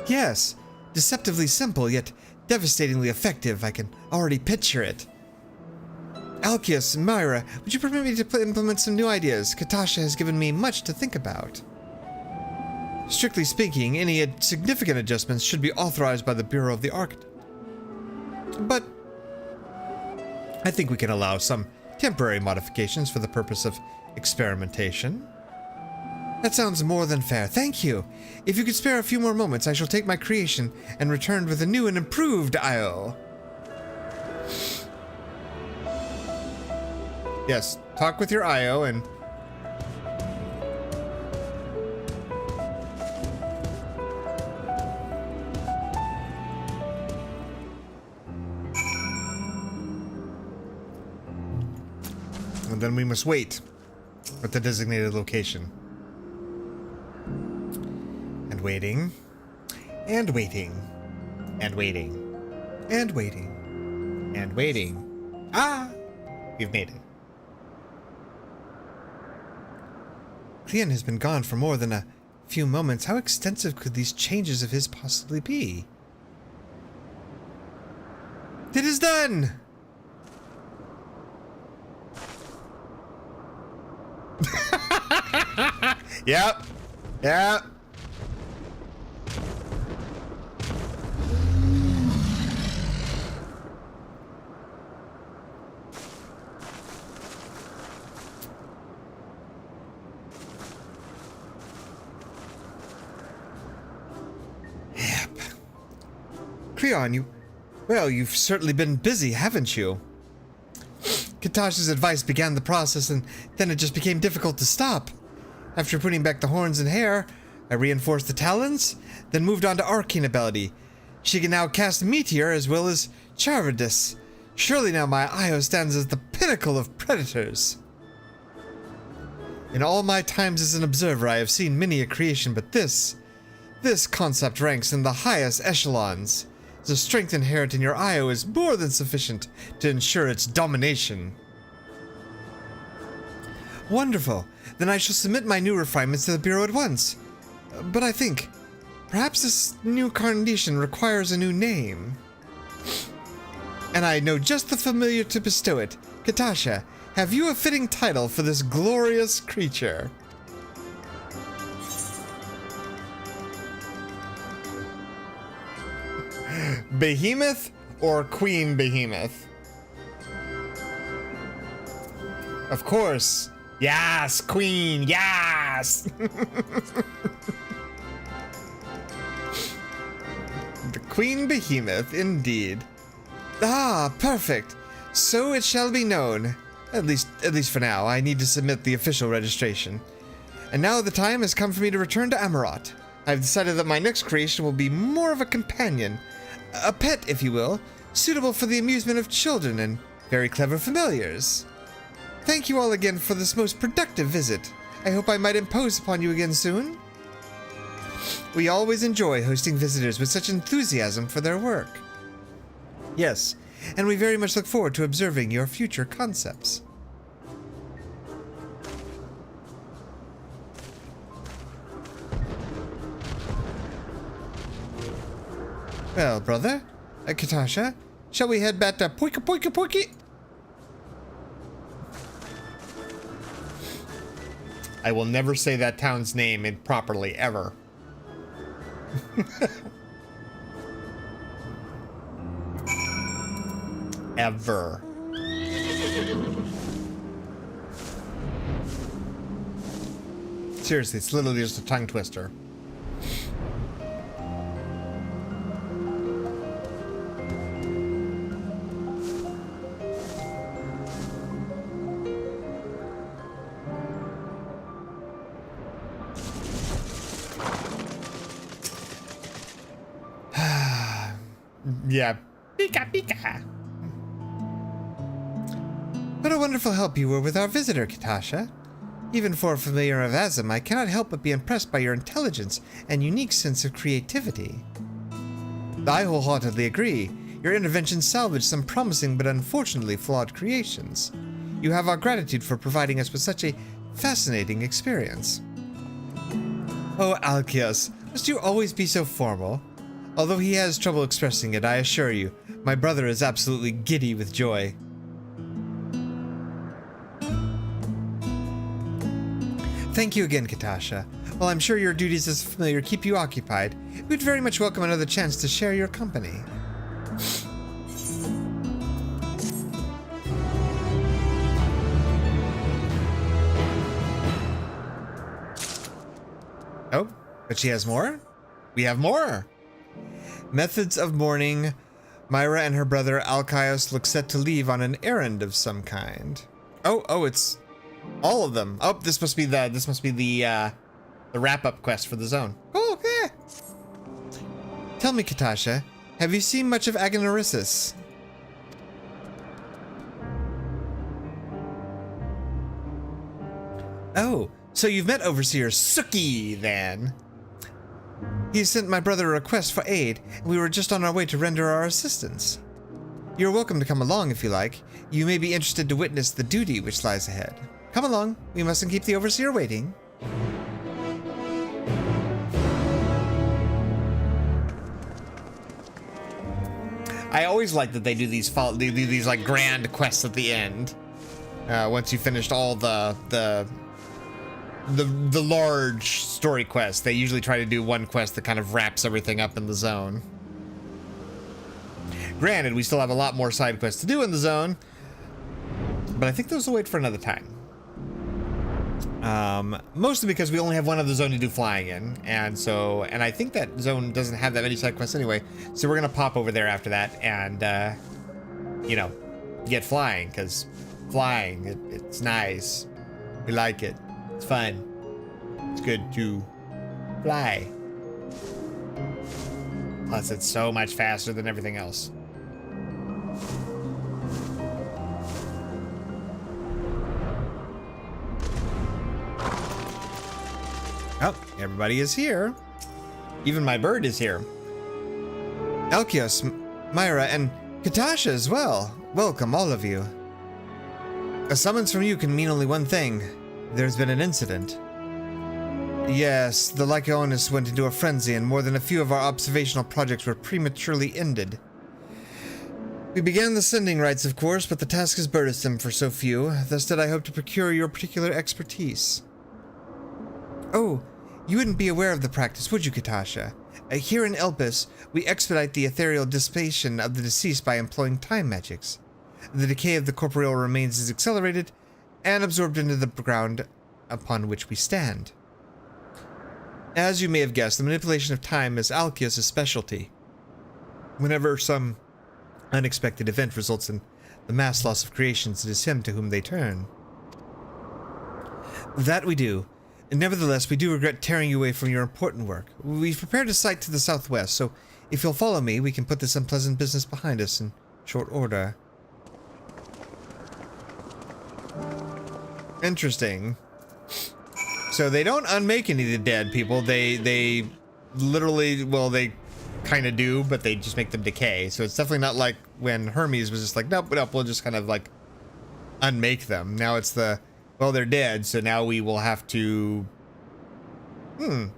Yes, deceptively simple, yet devastatingly effective. I can already picture it. Alkius, Myra, would you permit me to implement some new ideas? Kitasha has given me much to think about. Strictly speaking, any significant adjustments should be authorized by the Bureau of the Architect. But I think we can allow some temporary modifications for the purpose of experimentation. That sounds more than fair. Thank you. If you could spare a few more moments, I shall take my creation and return with a new and improved IO. Yes, talk with your IO and... And then we must wait at the designated location. And waiting. And waiting. And waiting. And waiting. And waiting. Ah! We've made it. Cleon has been gone for more than a few moments. How extensive could these changes of his possibly be? It is done! Yep. Yep. Creon, you've certainly been busy, haven't you? Kitasha's advice began the process, and then it just became difficult to stop. After putting back the horns and hair, I reinforced the talons, then moved on to arcane ability. She can now cast Meteor as well as Charvadis. Surely now my Io stands as the pinnacle of predators. In all my times as an observer, I have seen many a creation, but this concept ranks in the highest echelons. The strength inherent in your Io is more than sufficient to ensure its domination. Wonderful. Then I shall submit my new refinements to the Bureau at once. But I think, perhaps this new carnation requires a new name. And I know just the familiar to bestow it. Kitasha, have you a fitting title for this glorious creature? Behemoth or Queen Behemoth? Of course. Yes, Queen, yes! The Queen Behemoth, indeed. Ah, perfect. So it shall be known. At least for now. I need to submit the official registration. And now the time has come for me to return to Amarot. I've decided that my next creation will be more of a companion. A pet, if you will, suitable for the amusement of children and very clever familiars. Thank you all again for this most productive visit. I hope I might impose upon you again soon. We always enjoy hosting visitors with such enthusiasm for their work. Yes, and we very much look forward to observing your future concepts. Well, brother, Kitasha, shall we head back to Poiki? I will never say that town's name improperly, ever. Ever. Seriously, it's literally just a tongue twister. Yeah. Pika pika. What a wonderful help you were with our visitor, Kitasha. Even for a familiar of Azim, I cannot help but be impressed by your intelligence and unique sense of creativity. I wholeheartedly agree. Your intervention salvaged some promising but unfortunately flawed creations. You have our gratitude for providing us with such a fascinating experience. Oh, Alkios, must you always be so formal? Although he has trouble expressing it, I assure you, my brother is absolutely giddy with joy. Thank you again, Kitasha. While I'm sure your duties as familiar keep you occupied, we'd very much welcome another chance to share your company. But she has more? We have more. Methods of mourning. Myra and her brother Alkios look set to leave on an errand of some kind. Oh, it's all of them. Oh, this must be the wrap-up quest for the zone. Oh, okay. Tell me, Kitasha, have you seen much of Agonarissus? Oh, so you've met Overseer Suki, then. He sent my brother a request for aid, and we were just on our way to render our assistance. You're welcome to come along if you like. You may be interested to witness the duty which lies ahead. Come along, we mustn't keep the Overseer waiting. I always like that they do these like grand quests at the end. Once you finished all the large story quests, they usually try to do one quest that kind of wraps everything up in the zone. Granted, we still have a lot more side quests to do in the zone, but I think those will wait for another time. Mostly because we only have one other zone to do flying in, and I think that zone doesn't have that many side quests anyway, so we're gonna pop over there after that and, you know, get flying, because flying, it's nice. We like it. It's fun. It's good to fly. Plus, it's so much faster than everything else. Oh, everybody is here. Even my bird is here. Alkios, Myra, and Kitasha as well. Welcome, all of you. A summons from you can mean only one thing. There's been an incident. Yes, the Lycaonis went into a frenzy and more than a few of our observational projects were prematurely ended. We began the sending rites, of course, but the task is burdensome for so few. Thus did I hope to procure your particular expertise. Oh, you wouldn't be aware of the practice, would you, Kitasha? Here in Elpis, we expedite the ethereal dissipation of the deceased by employing time magics. The decay of the corporeal remains is accelerated and absorbed into the ground upon which we stand. As you may have guessed, the manipulation of time is Alkios' specialty. Whenever some unexpected event results in the mass loss of creations, it is him to whom they turn. That we do. Nevertheless, we do regret tearing you away from your important work. We've prepared a site to the southwest, so if you'll follow me, we can put this unpleasant business behind us in short order. Interesting. So they don't unmake any of the dead people. They literally, well, they kind of do, but they just make them decay. So it's definitely not like when Hermes was just like, nope, we'll just kind of like unmake them. Now it's the, well, they're dead, so now we will have to.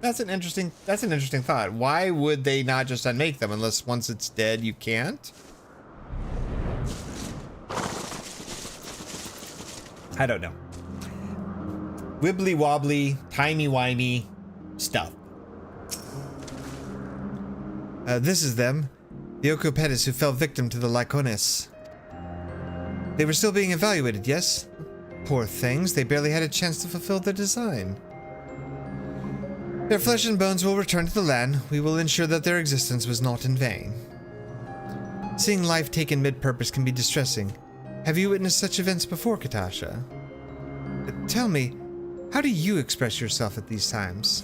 That's an interesting thought. Why would they not just unmake them unless once it's dead you can't? I don't know. Wibbly wobbly, timey wimey stuff. This is them, the Okopetis who fell victim to the Lyconis. They were still being evaluated, yes? Poor things, they barely had a chance to fulfill their design. Their flesh and bones will return to the land. We will ensure that their existence was not in vain. Seeing life taken mid-purpose can be distressing. Have you witnessed such events before, Kitasha? Tell me, how do you express yourself at these times?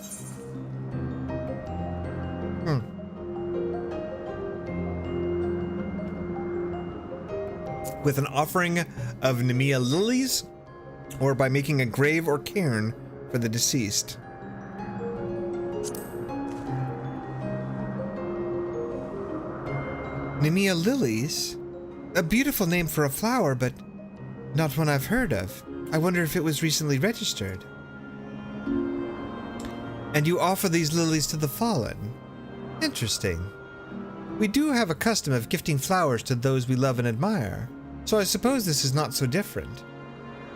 With an offering of Nemea lilies, or by making a grave or cairn for the deceased. Nemea lilies? A beautiful name for a flower, but not one I've heard of. I wonder if it was recently registered. And you offer these lilies to the fallen? Interesting. We do have a custom of gifting flowers to those we love and admire, so I suppose this is not so different.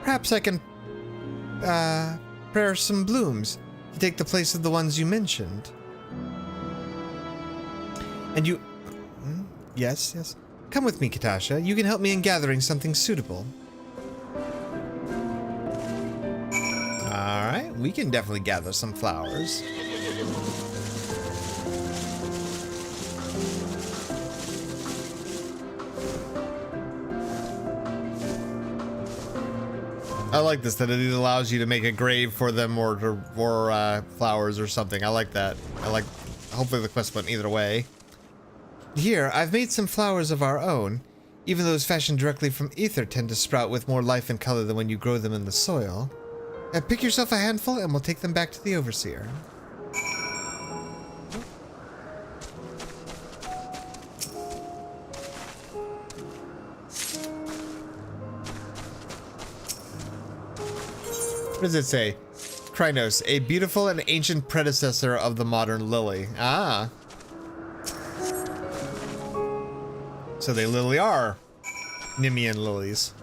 Perhaps I can, prepare some blooms to take the place of the ones you mentioned. And you... Yes. Come with me, Kitasha. You can help me in gathering something suitable. Alright, we can definitely gather some flowers. I like this, that it allows you to make a grave for them or flowers or something. I like that. I like, hopefully the quest went either way. Here, I've made some flowers of our own. Even those fashioned directly from ether tend to sprout with more life and color than when you grow them in the soil. Pick yourself a handful and we'll take them back to the Overseer. What does it say? Krynos, a beautiful and ancient predecessor of the modern lily. Ah. So they literally are Nemean lilies.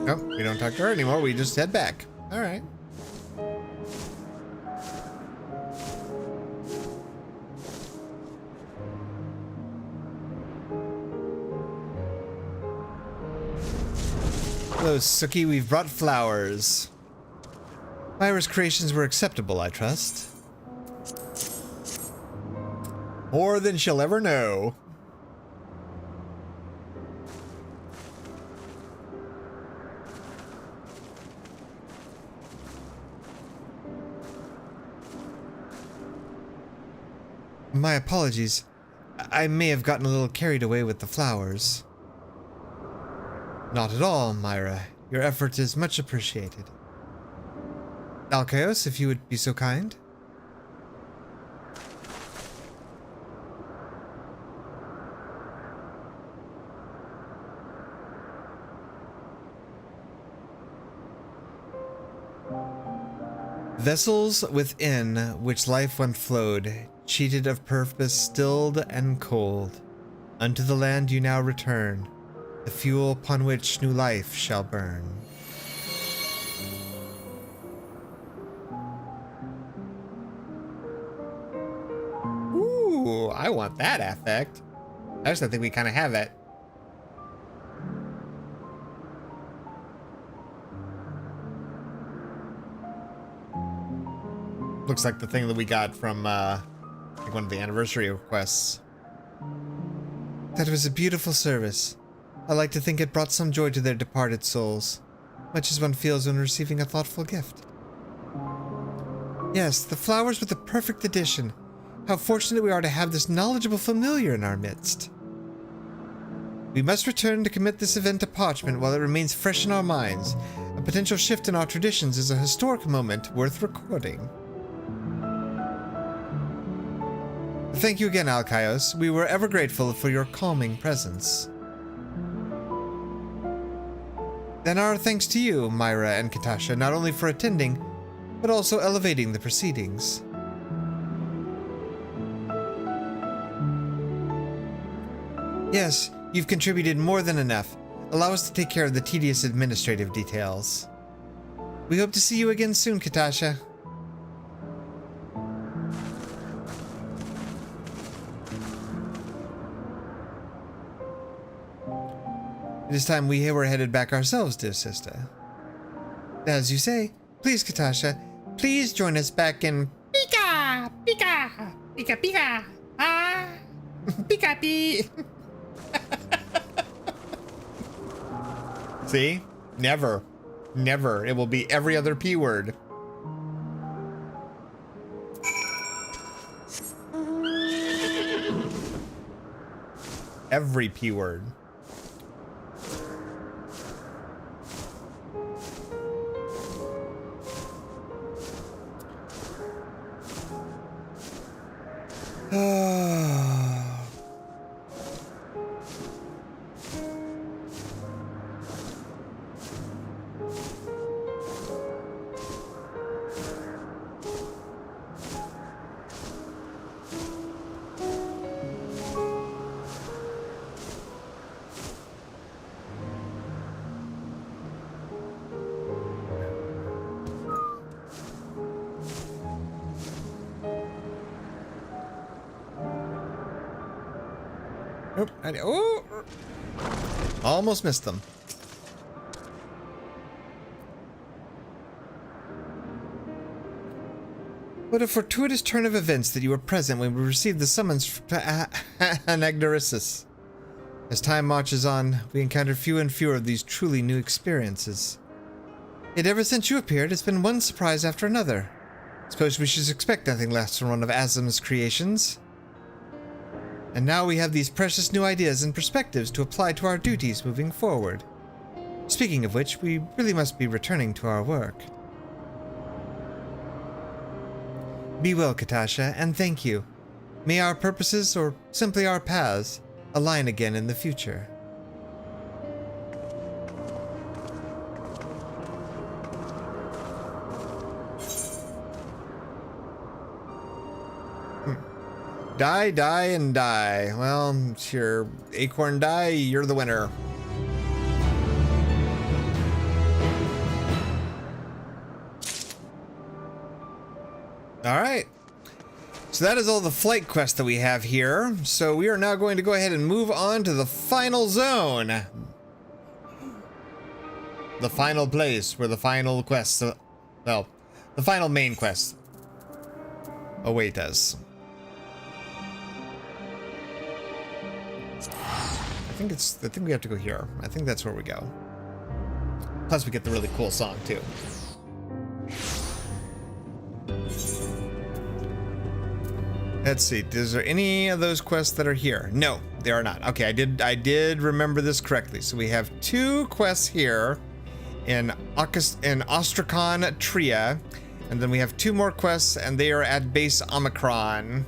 Oh, we don't talk to her anymore. We just head back. All right. Hello, Suki. We've brought flowers. Myra's creations were acceptable, I trust. More than she'll ever know. My apologies. I may have gotten a little carried away with the flowers. Not at all, Myra. Your effort is much appreciated. Alkaios, if you would be so kind. Vessels within which life once flowed, cheated of purpose, stilled and cold. Unto the land you now return, the fuel upon which new life shall burn. Ooh, I want that affect. I just don't think we kind of have it. Looks like the thing that we got from like one of the anniversary requests. That was a beautiful service. I like to think it brought some joy to their departed souls, much as one feels when receiving a thoughtful gift. Yes, the flowers were the perfect addition. How fortunate we are to have this knowledgeable familiar in our midst. We must return to commit this event to parchment while it remains fresh in our minds. A potential shift in our traditions is a historic moment worth recording. Thank you again, Alkaios. We were ever grateful for your calming presence. Then our thanks to you, Myra and Kitasha, not only for attending, but also elevating the proceedings. Yes, you've contributed more than enough. Allow us to take care of the tedious administrative details. We hope to see you again soon, Kitasha. It is time we were headed back ourselves, dear sister. As you say, please, Kitasha, please join us back in Pika! Pika! Pika pika! Ah! Pika pee! See? Never. Never. It will be every other P word. Every P word. Nope. Oh! Almost missed them. What a fortuitous turn of events that you were present when we received the summons to Anagnorissus. As time marches on, we encounter fewer and fewer of these truly new experiences. Yet ever since you appeared, it's been one surprise after another. Suppose we should expect nothing less from one of Azim's creations. And now we have these precious new ideas and perspectives to apply to our duties moving forward. Speaking of which, we really must be returning to our work. Be well, Kitasha, and thank you. May our purposes, or simply our paths, align again in the future. Die, die, and die. Well, it's your acorn die, you're the winner. Alright. So that is all the flight quests that we have here. So we are now going to go ahead and move on to the final zone. The final place where the final quests, well, the final main quest await us. I think we have to go here. I think that's where we go. Plus we get the really cool song too. Let's see. Is there any of those quests that are here? No, they are not. Okay, I did remember this correctly. So we have 2 quests here in Ostrakhan Tria, and then we have 2 more quests, and they are at base Omicron.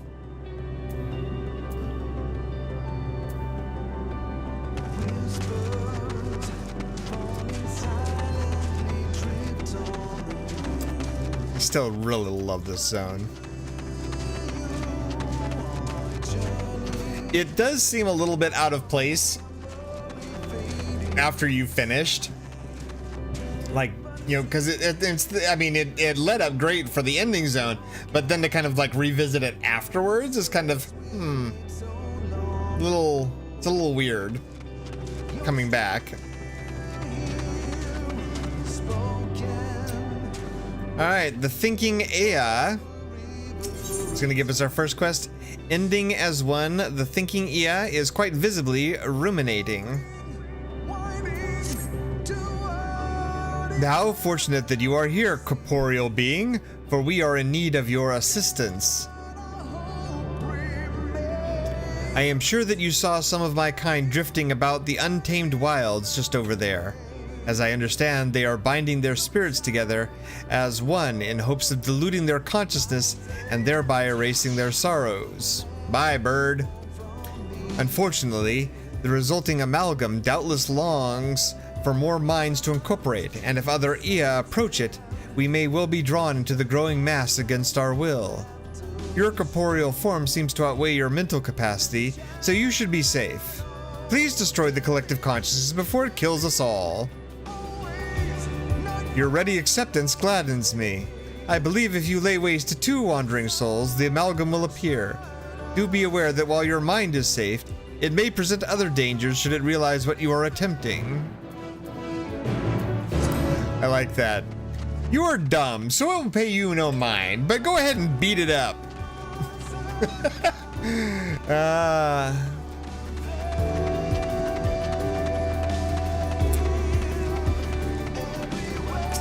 I still really love this zone. It does seem a little bit out of place after you've finished. Like, you know, because it led up great for the ending zone, but then to kind of like revisit it afterwards is kind of, it's a little weird coming back. All right, the Thinking Ea is going to give us our first quest. Ending as one, the Thinking Ea is quite visibly ruminating. How fortunate that you are here, corporeal being, for we are in need of your assistance. I am sure that you saw some of my kind drifting about the untamed wilds just over there. As I understand, they are binding their spirits together as one in hopes of diluting their consciousness and thereby erasing their sorrows. Bye, bird. Unfortunately, the resulting amalgam doubtless longs for more minds to incorporate, and if other Ea approach it, we may well be drawn into the growing mass against our will. Your corporeal form seems to outweigh your mental capacity, so you should be safe. Please destroy the collective consciousness before it kills us all. Your ready acceptance gladdens me. I believe if you lay waste to 2 wandering souls, the amalgam will appear. Do be aware that while your mind is safe, it may present other dangers should it realize what you are attempting. I like that. You're dumb, so it will pay you no mind, but go ahead and beat it up.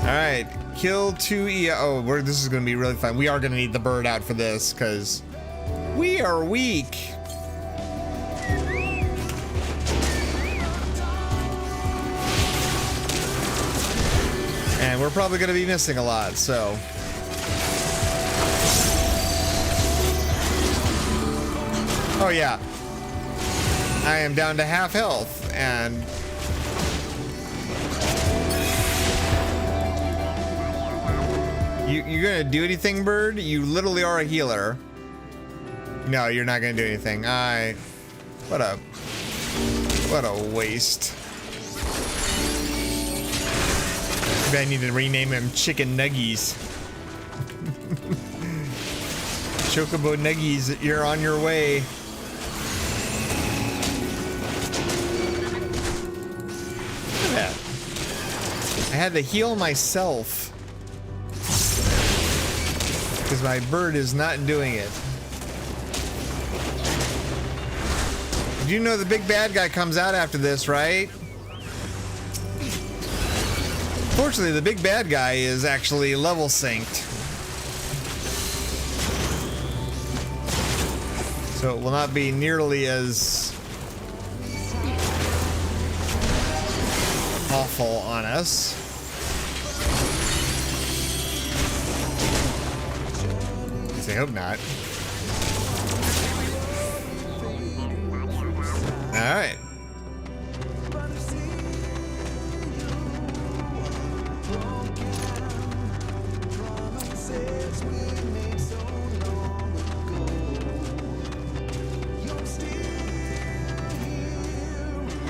Alright, kill 2 Ea. Oh, this is going to be really fun. We are going to need the bird out for this, because we are weak. And we're probably going to be missing a lot, so. Oh yeah. I am down to half health, and you're gonna do anything, bird? You literally are a healer. No, you're not gonna do anything. What a waste. Maybe I need to rename him Chicken Nuggies. Chocobo Nuggies, you're on your way. Look at that. I had to heal myself. because my bird is not doing it. You know the big bad guy comes out after this, right? Fortunately, the big bad guy is actually level synced. So it will not be nearly as awful on us. I hope not. All right.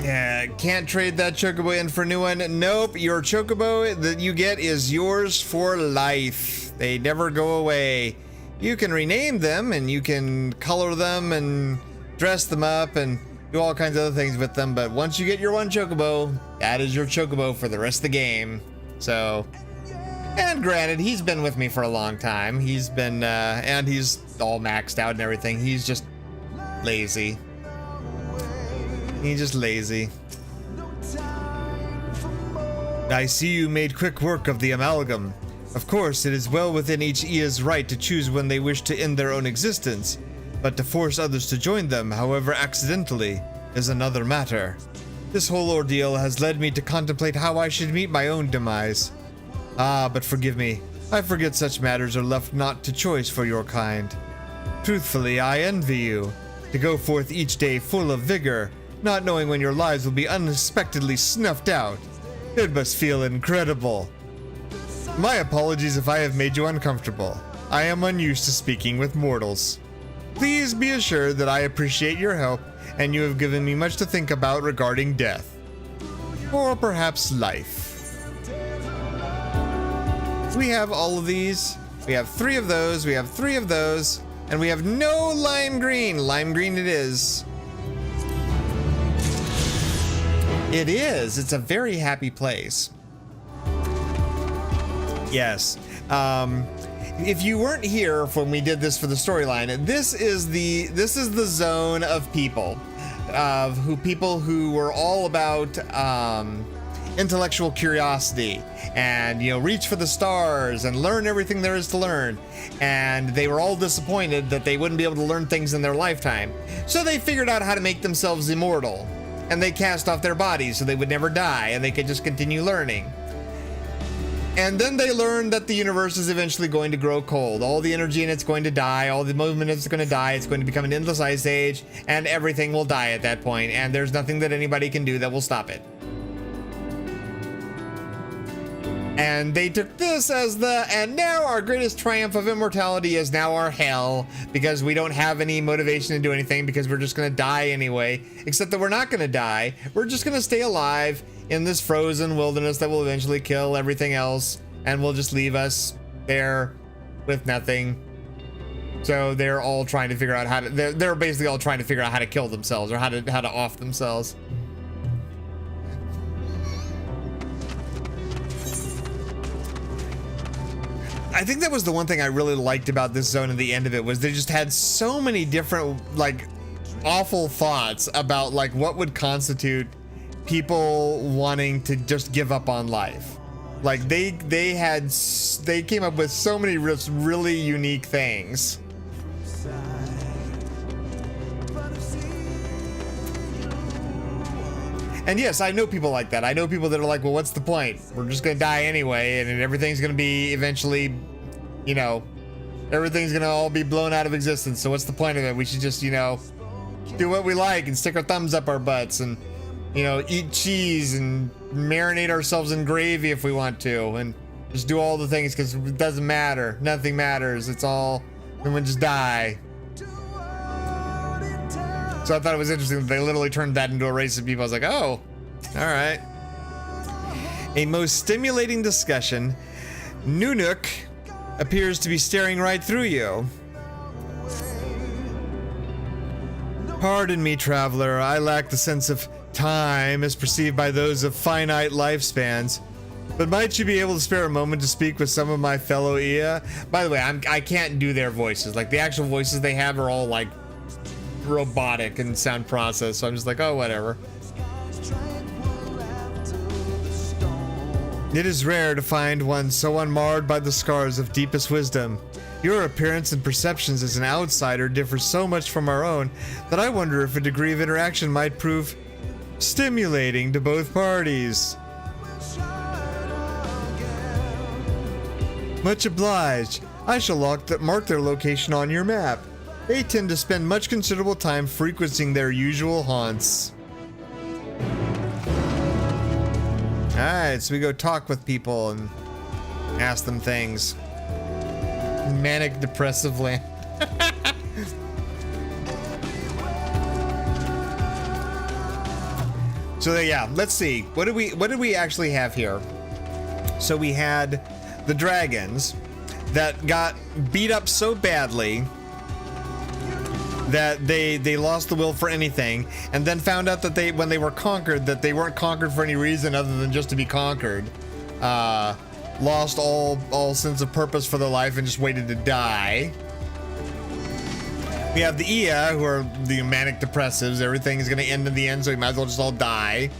Yeah, can't trade that chocobo in for a new one. Nope, your chocobo that you get is yours for life. They never go away. You can rename them and you can color them and dress them up and do all kinds of other things with them, but once you get your one chocobo, that is your chocobo for the rest of the game. So, and granted, he's been with me for a long time. He's been, and he's all maxed out and everything. He's just lazy. He's just lazy. I see you made quick work of the amalgam. Of course, it is well within each Ia's right to choose when they wish to end their own existence, but to force others to join them, however accidentally, is another matter. This whole ordeal has led me to contemplate how I should meet my own demise. Ah, but forgive me, I forget such matters are left not to choice for your kind. Truthfully, I envy you, to go forth each day full of vigor, not knowing when your lives will be unexpectedly snuffed out. It must feel incredible. My apologies if I have made you uncomfortable. I am unused to speaking with mortals. Please be assured that I appreciate your help, and you have given me much to think about regarding death. Or perhaps life. We have all of these. We have 3 of those. We have 3 of those. And we have no lime green. Lime green it is. It is. It's a very happy place. Yes. If you weren't here when we did this for the storyline, this is the zone of people who were all about intellectual curiosity and, you know, reach for the stars and learn everything there is to learn. And they were all disappointed that they wouldn't be able to learn things in their lifetime. So they figured out how to make themselves immortal, and they cast off their bodies so they would never die and they could just continue learning. And then they learned that the universe is eventually going to grow cold. All the energy in it's going to die, all the movement is going to die, it's going to become an endless ice age, and everything will die at that point, and there's nothing that anybody can do that will stop it. And they took this as and now our greatest triumph of immortality is now our hell, because we don't have any motivation to do anything because we're just going to die anyway. Except that we're not going to die. We're just going to stay alive in this frozen wilderness that will eventually kill everything else, and will just leave us there with nothing. So they're all trying to figure out how to, they're basically all trying to figure out how to kill themselves, or how to off themselves. I think that was the one thing I really liked about this zone at the end of it, was they just had so many different, like, awful thoughts about, like, what would constitute people wanting to just give up on life. Like, they came up with so many really unique things. And yes, I know people like that. I know people that are like, well, what's the point? We're just gonna die anyway, and everything's gonna be eventually, you know, everything's gonna all be blown out of existence. So what's the point of it? We should just, you know, do what we like and stick our thumbs up our butts and, you know, eat cheese and marinate ourselves in gravy if we want to, and just do all the things because it doesn't matter. Nothing matters. It's all, and we just die. So I thought it was interesting that they literally turned that into a race of people. I was like, oh, all right. A most stimulating discussion. Nunuk appears to be staring right through you. Pardon me, traveler. I lack the sense of time as perceived by those of finite lifespans. But might you be able to spare a moment to speak with some of my fellow Ia? By the way, I can't do their voices. Like, the actual voices they have are all, like, robotic and sound processed. So I'm just like, oh, whatever. It is rare to find one so unmarred by the scars of deepest wisdom. Your appearance and perceptions as an outsider differ so much from our own that I wonder if a degree of interaction might prove stimulating to both parties. Much obliged. I shall mark their location on your map. They tend to spend much considerable time frequenting their usual haunts. Alright, so we go talk with people and ask them things. Manic depressive land. So yeah, let's see. What did we actually have here? So we had the dragons that got beat up so badly that they lost the will for anything, and then found out that when they were conquered, that they weren't conquered for any reason other than just to be conquered. Lost all sense of purpose for their life and just waited to die. We have the Ia, who are the manic depressives. Everything is going to end in the end, so we might as well just all die.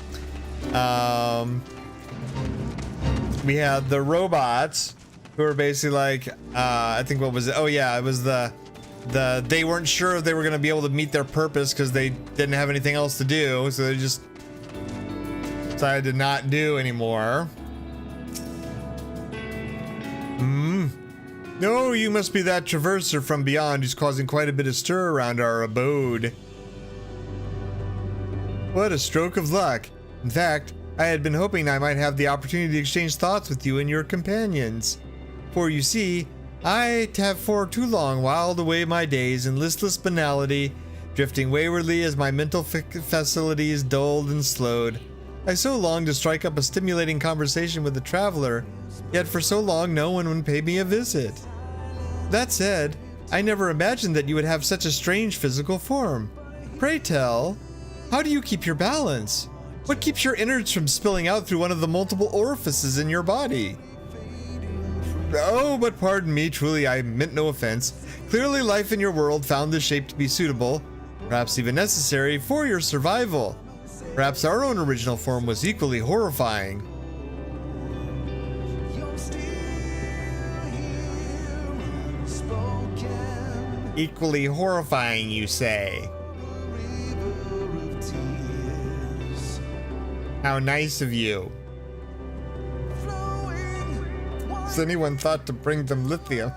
We had the robots, who are basically like, I think, what was it? Oh yeah, it was they weren't sure if they were going to be able to meet their purpose because they didn't have anything else to do, so they just decided to not do anymore. No, you must be that traverser from beyond who's causing quite a bit of stir around our abode. What a stroke of luck. In fact, I had been hoping I might have the opportunity to exchange thoughts with you and your companions. For you see, I have for too long whiled away my days in listless banality, drifting waywardly as my mental facilities dulled and slowed. I so longed to strike up a stimulating conversation with a traveler, yet for so long no one would pay me a visit. That said, I never imagined that you would have such a strange physical form. Pray tell, how do you keep your balance? What keeps your innards from spilling out through one of the multiple orifices in your body? Oh, but pardon me, truly I meant no offense. Clearly life in your world found this shape to be suitable, perhaps even necessary, for your survival. Perhaps our own original form was equally horrifying. Equally horrifying, you say? How nice of you. Has anyone thought to bring them lithium?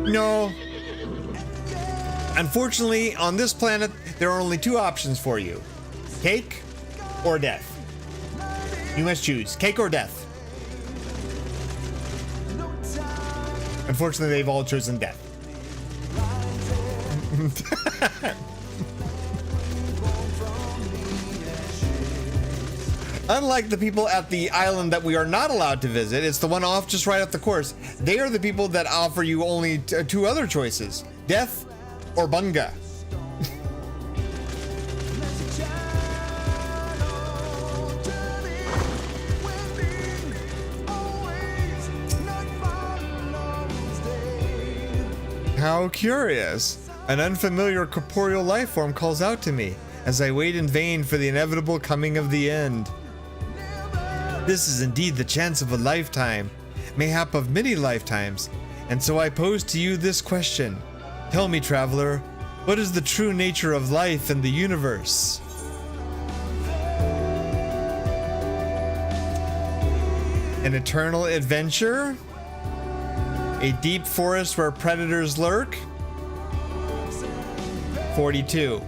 No. Unfortunately, on this planet, there are only two options for you. Cake or death. You must choose cake or death. Unfortunately, they've all chosen death. Unlike the people at the island that we are not allowed to visit, it's the one off just right up the course. They are the people that offer you only two other choices: death or bunga. How curious. An unfamiliar corporeal life form calls out to me as I wait in vain for the inevitable coming of the end. This is indeed the chance of a lifetime, mayhap of many lifetimes, and so I pose to you this question. Tell me, traveler, what is the true nature of life and the universe? An eternal adventure? A deep forest where predators lurk? 42.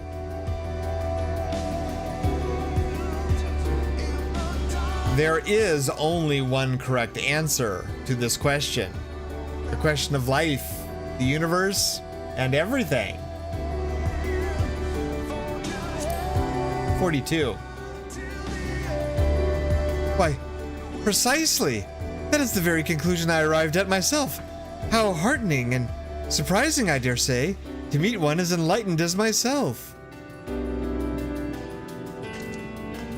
There is only one correct answer to this question. The question of life, the universe, and everything. 42. Why, precisely. That is the very conclusion I arrived at myself. How heartening and surprising, I dare say, to meet one as enlightened as myself.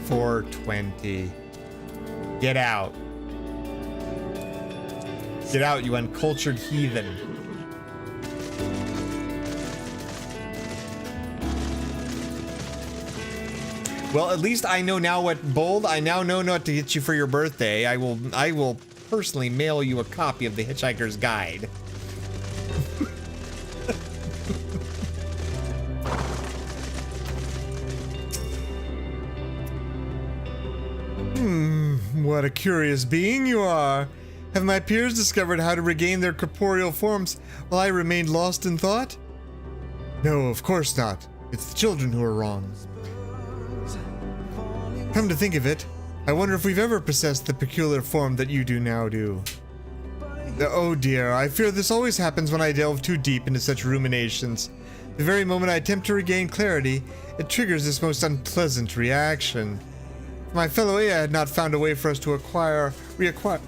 420. Get out. Get out, you uncultured heathen. Well, at least I know now what Bold. I now know what to get you for your birthday. I will personally mail you a copy of the Hitchhiker's Guide. What a curious being you are. Have my peers discovered how to regain their corporeal forms while I remained lost in thought? No, of course not. It's the children who are wrong. Come to think of it, I wonder if we've ever possessed the peculiar form that you do now do. Oh dear, I fear this always happens when I delve too deep into such ruminations. The very moment I attempt to regain clarity, it triggers this most unpleasant reaction. If my fellow Aya had not found a way for us to reacquire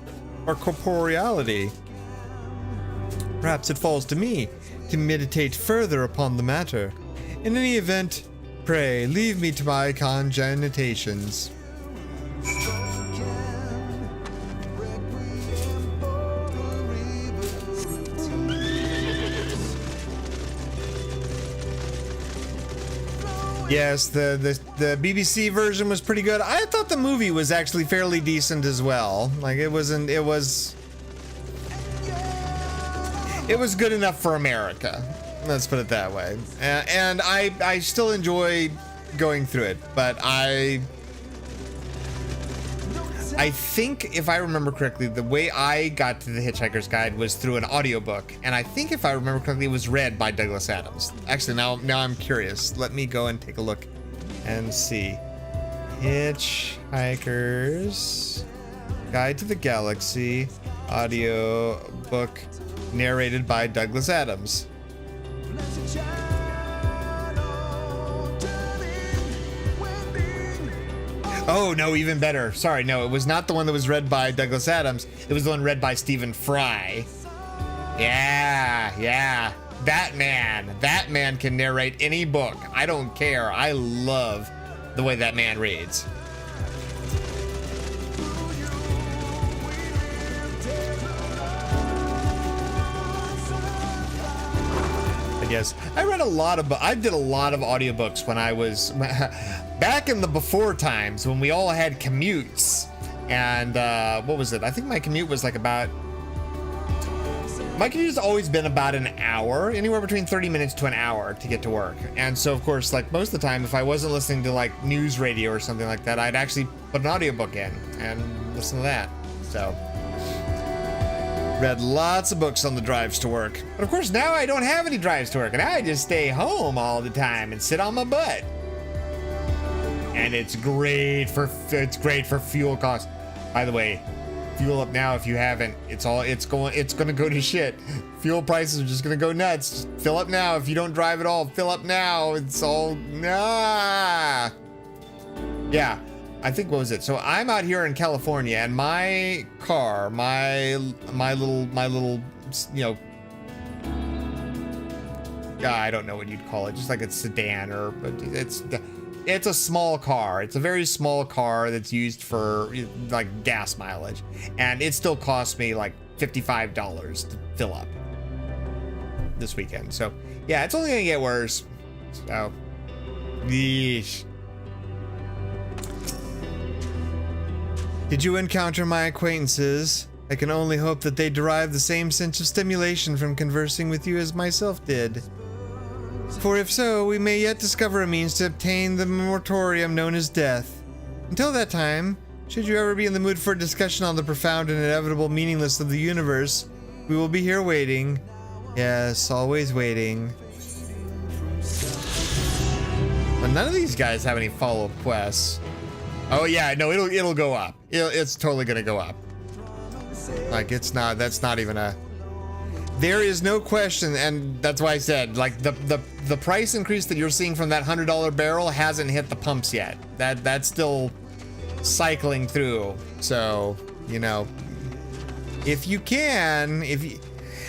our corporeality. Perhaps it falls to me to meditate further upon the matter. In any event, pray leave me to my congenitations. Yes, the BBC version was pretty good. I thought the movie was actually fairly decent as well. Like it was good enough for America. Let's put it that way. And I still enjoy going through it, but I think if I remember correctly, the way I got to the Hitchhiker's Guide was through an audiobook, and I think if I remember correctly, it was read by Douglas Adams. Actually, now I'm curious. Let me go and take a look and see. Hitchhiker's Guide to the Galaxy audio book narrated by Douglas Adams. Oh, no, even better. Sorry, no, it was not the one that was read by Douglas Adams. It was the one read by Stephen Fry. Yeah. That man can narrate any book. I don't care. I love the way that man reads. Yes, I did a lot of audiobooks when I was back in the before times when we all had commutes. And what was it? I think my commute was like my commute's always been about an hour, anywhere between 30 minutes to an hour to get to work. And so of course, like most of the time, if I wasn't listening to like news radio or something like that, I'd actually put an audiobook in and listen to that. So read lots of books on the drives to work. But of course, now I don't have any drives to work, and I just stay home all the time and sit on my butt. And it's great for fuel costs. By the way, fuel up now if you haven't. It's gonna go to shit. Fuel prices are just gonna go nuts. Just fill up now. If you don't drive at all, fill up now. It's all Yeah. I think, what was it? So I'm out here in California, and my car, my little, you know, I don't know what you'd call it, just like a sedan, or it's a small car. It's a very small car that's used for like gas mileage, and it still costs me like $55 to fill up this weekend. So yeah, it's only gonna get worse. So, yeesh. Did you encounter my acquaintances? I can only hope that they derive the same sense of stimulation from conversing with you as myself did. For if so, we may yet discover a means to obtain the moratorium known as death. Until that time, should you ever be in the mood for a discussion on the profound and inevitable meaninglessness of the universe, we will be here waiting. Yes, always waiting. But none of these guys have any follow-up quests. Oh yeah, no, it'll go up. It's totally gonna go up. Like that's not even a. There is no question, and that's why I said like the price increase that you're seeing from that $100 barrel hasn't hit the pumps yet. That's still cycling through. So you know, if you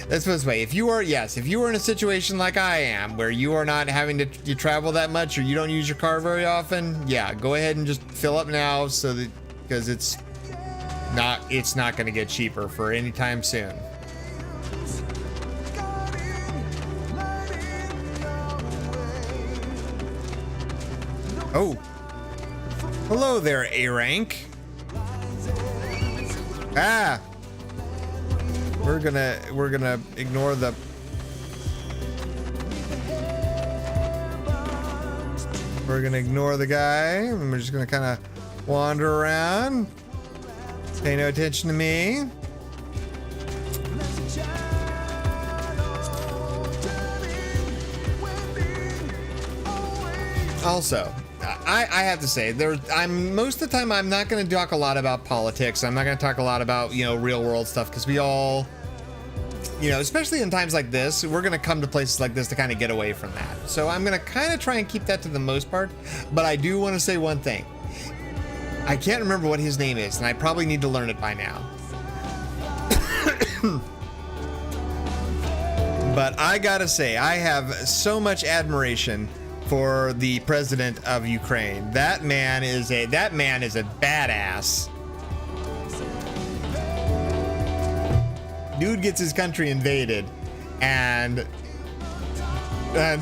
let's put it this way. If you are in a situation like I am, where you are not having to travel that much, or you don't use your car very often, yeah, go ahead and just fill up now, so that, because it's not going to get cheaper for any time soon. Oh, hello there, A rank. Ah, we're gonna ignore the. We're gonna ignore the guy, and we're just gonna kind of wander around. Pay no attention to me. Also, I have to say, most of the time I'm not going to talk a lot about politics. I'm not going to talk a lot about, real world stuff, because we all, especially in times like this, we're going to come to places like this to kind of get away from that. So I'm going to kind of try and keep that to the most part. But I do want to say one thing. I can't remember what his name is, and I probably need to learn it by now. But I gotta say, I have so much admiration for the president of Ukraine. That man is a badass. Dude gets his country invaded, and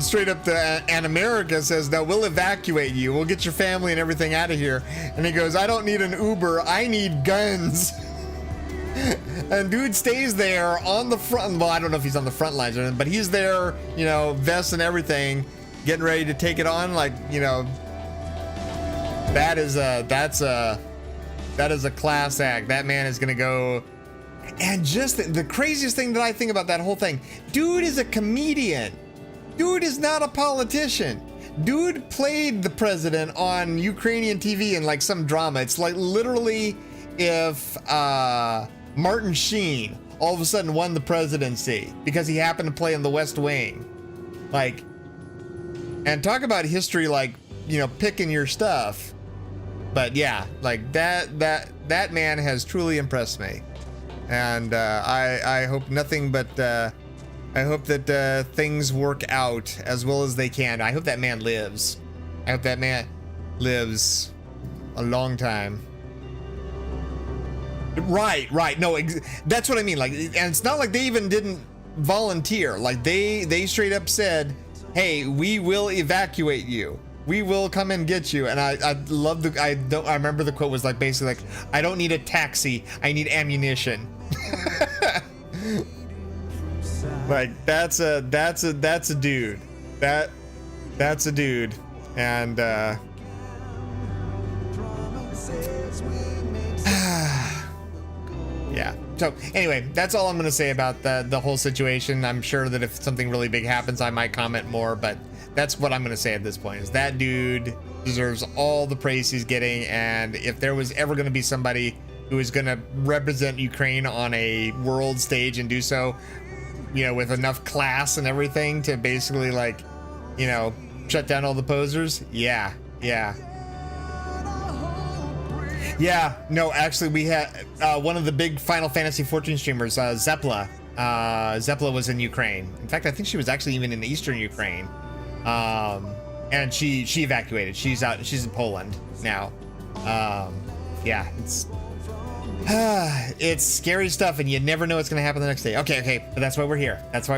straight up and America says, "No, we'll evacuate you. We'll get your family and everything out of here." And he goes, "I don't need an Uber. I need guns." And dude stays there on the front. Well, I don't know if he's on the front lines or anything, but he's there, vests and everything, getting ready to take it on. That's a class act. That man is gonna go. And just the craziest thing that I think about that whole thing, dude is a comedian. Dude is not a politician. Dude played the president on Ukrainian TV in some drama. It's like literally if Martin Sheen all of a sudden won the presidency because he happened to play in the West Wing. And talk about history, picking your stuff. But yeah, that man has truly impressed me. And I hope nothing but I hope that things work out as well as they can. I hope that man lives. I hope that man lives a long time. Right. No, that's what I mean. And it's not like they even didn't volunteer. They straight up said, "Hey, we will evacuate you. We will come and get you." And I love I remember the quote was basically "I don't need a taxi. I need ammunition." That's a dude. That's a dude. And yeah. So anyway, that's all I'm gonna say about the whole situation. I'm sure that if something really big happens, I might comment more, but that's what I'm gonna say at this point, is that dude deserves all the praise he's getting. And if there was ever gonna be somebody who is gonna represent Ukraine on a world stage and do so, with enough class and everything to basically shut down all the posers. Yeah. No, actually we had one of the big Final Fantasy 14 streamers, Zepla. Zepla was in Ukraine. In fact, I think she was actually even in Eastern Ukraine. And she evacuated. She's in Poland now. Yeah, it's scary stuff, and you never know what's gonna happen the next day. Okay, but that's why we're here. It's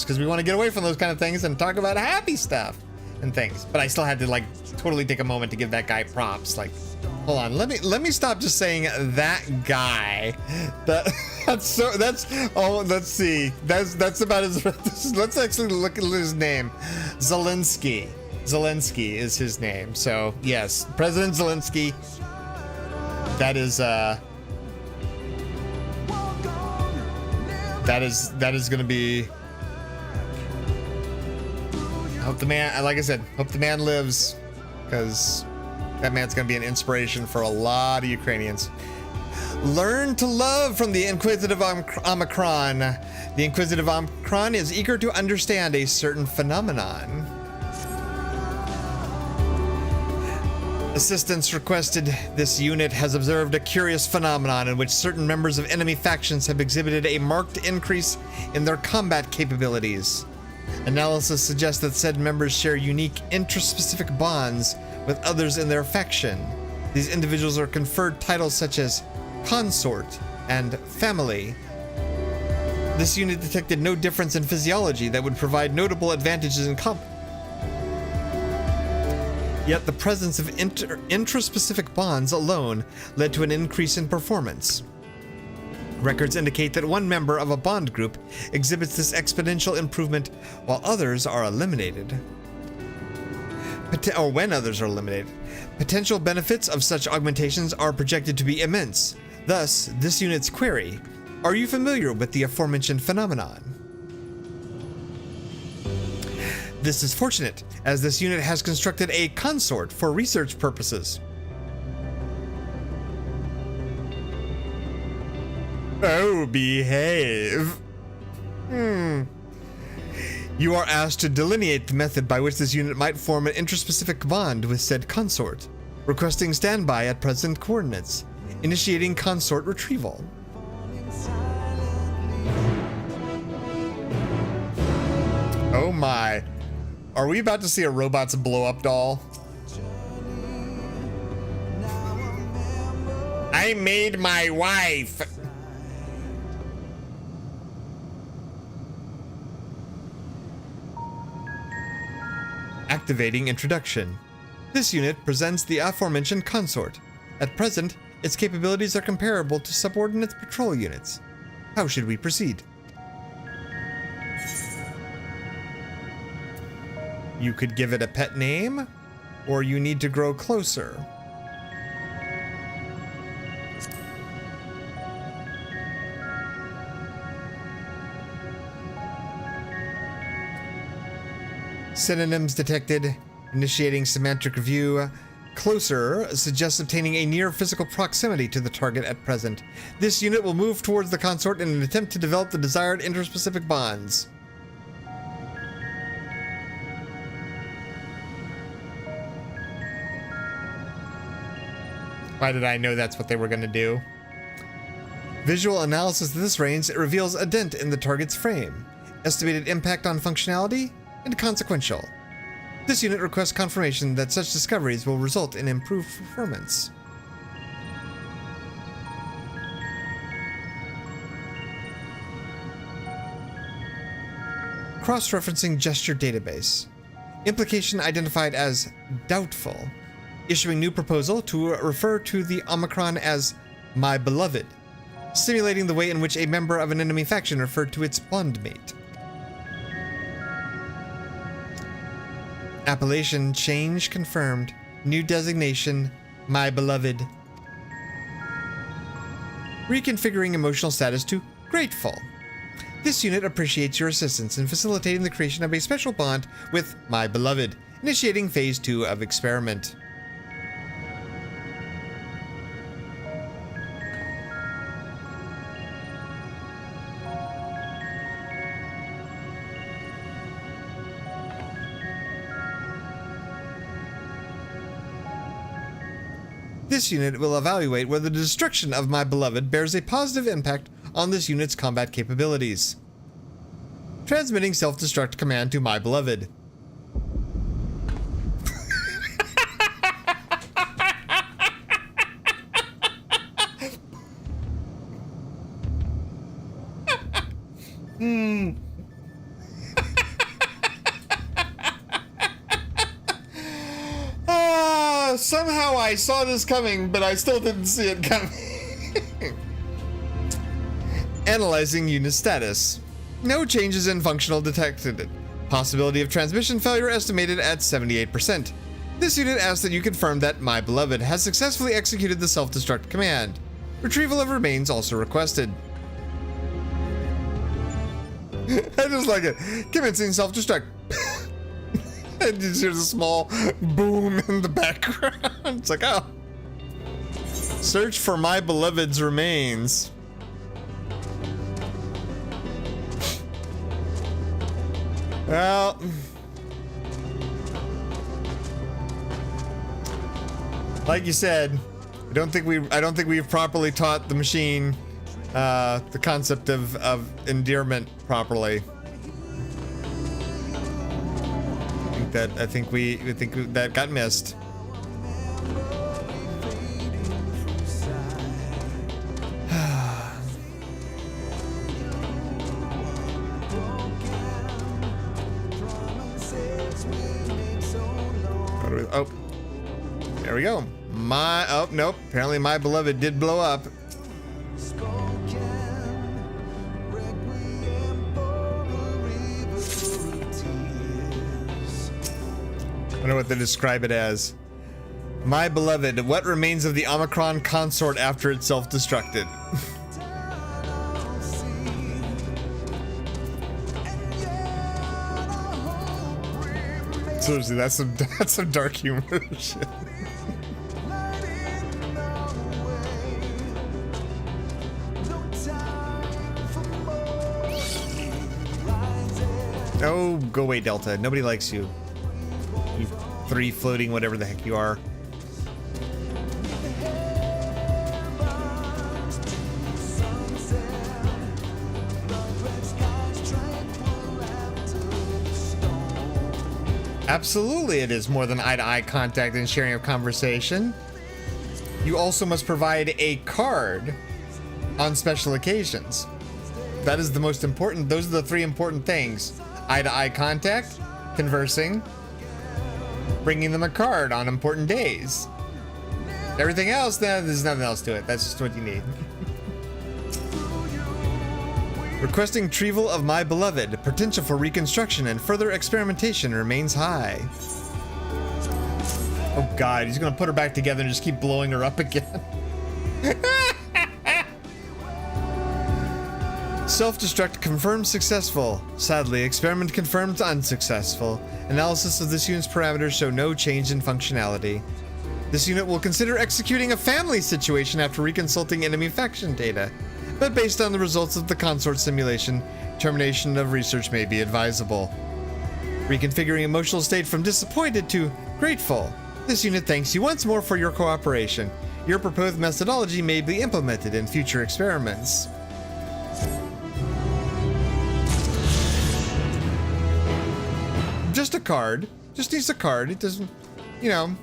because we want to get away from those kind of things and talk about happy stuff and things. But I still had to totally take a moment to give that guy props. Hold on, let me stop just saying that guy. Let's see. That's about his. Let's actually look at his name. Zelensky is his name. So yes, President Zelensky. That is gonna be. Hope the man, like I said, hope the man lives, because that man's gonna be an inspiration for a lot of Ukrainians. Learn to love from the Inquisitive Omicron. The Inquisitive Omicron is eager to understand a certain phenomenon. Assistance requested. This unit has observed a curious phenomenon in which certain members of enemy factions have exhibited a marked increase in their combat capabilities. Analysis suggests that said members share unique intraspecific bonds with others in their faction. These individuals are conferred titles such as consort and family. This unit detected no difference in physiology that would provide notable advantages in combat. Yet the presence of intraspecific bonds alone led to an increase in performance. Records indicate that one member of a bond group exhibits this exponential improvement while others are eliminated. When others are eliminated. Potential benefits of such augmentations are projected to be immense. Thus, this unit's query: are you familiar with the aforementioned phenomenon? This is fortunate, as this unit has constructed a consort for research purposes. Oh, behave. You are asked to delineate the method by which this unit might form an intraspecific bond with said consort, requesting standby at present coordinates, initiating consort retrieval. Oh my. Are we about to see a robots blow up doll? I made my wife. Activating introduction. This unit presents the aforementioned consort. At present, its capabilities are comparable to subordinate patrol units. How should we proceed? You could give it a pet name, or you need to grow closer. Synonyms detected. Initiating semantic review. Closer suggests obtaining a near physical proximity to the target at present. This unit will move towards the consort in an attempt to develop the desired interspecific bonds. Why did I know that's what they were going to do? Visual analysis of this range reveals a dent in the target's frame. Estimated impact on functionality? Inconsequential. This unit requests confirmation that such discoveries will result in improved performance. Cross-referencing gesture database. Implication identified as doubtful. Issuing new proposal to refer to the Omicron as my beloved, simulating the way in which a member of an enemy faction referred to its bondmate. Appellation change confirmed. New designation, my beloved. Reconfiguring emotional status to grateful. This unit appreciates your assistance in facilitating the creation of a special bond with my beloved, initiating phase 2 of experiment. This unit will evaluate whether the destruction of my beloved bears a positive impact on this unit's combat capabilities. Transmitting self-destruct command to my beloved. Somehow I saw this coming, but I still didn't see it coming. Analyzing unit status. No changes in functional detected. Possibility of transmission failure estimated at 78%. This unit asks that you confirm that my beloved has successfully executed the self-destruct command. Retrieval of remains also requested. I just like it. Commencing self-destruct. And you hear the small boom in the background. It's like, oh. Search for my beloved's remains. Well. Like you said, I don't think we've properly taught the machine the concept of endearment properly. I think that got missed. Oh, there we go. Oh, nope. Apparently my beloved did blow up. I wonder what they describe it as. My beloved, what remains of the Omicron consort after it self-destructed? Seriously, that's some dark humor shit. Oh, go away, Delta. Nobody likes you. You three floating whatever the heck you are. Absolutely, it is more than eye-to-eye contact and sharing of conversation. You also must provide a card on special occasions. That is the most important. Those are the three important things: eye-to-eye contact, conversing, bringing them a card on important days. Everything else, there's nothing else to it. That's just what you need. Requesting retrieval of my beloved. Potential for reconstruction and further experimentation remains high. Oh god, he's gonna put her back together and just keep blowing her up again. Self-destruct confirmed successful. Sadly, experiment confirmed unsuccessful. Analysis of this unit's parameters show no change in functionality. This unit will consider executing a family situation after reconsulting enemy faction data. But based on the results of the consort simulation, termination of research may be advisable. Reconfiguring emotional state from disappointed to grateful. This unit thanks you once more for your cooperation. Your proposed methodology may be implemented in future experiments. Just a card. Just needs a card. It doesn't, you know.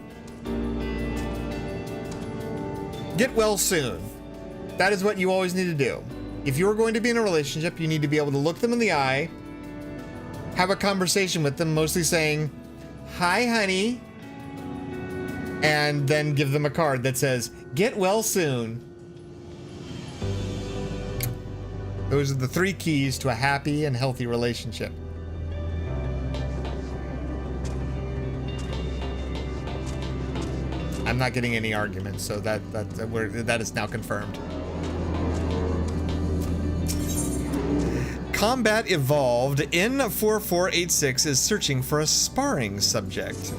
Get well soon. That is what you always need to do. If you're going to be in a relationship, you need to be able to look them in the eye, have a conversation with them, mostly saying, "Hi, honey," and then give them a card that says, "Get well soon." Those are the three keys to a happy and healthy relationship. I'm not getting any arguments, so that is now confirmed. Combat Evolved ENVtuber is searching for a sparring subject.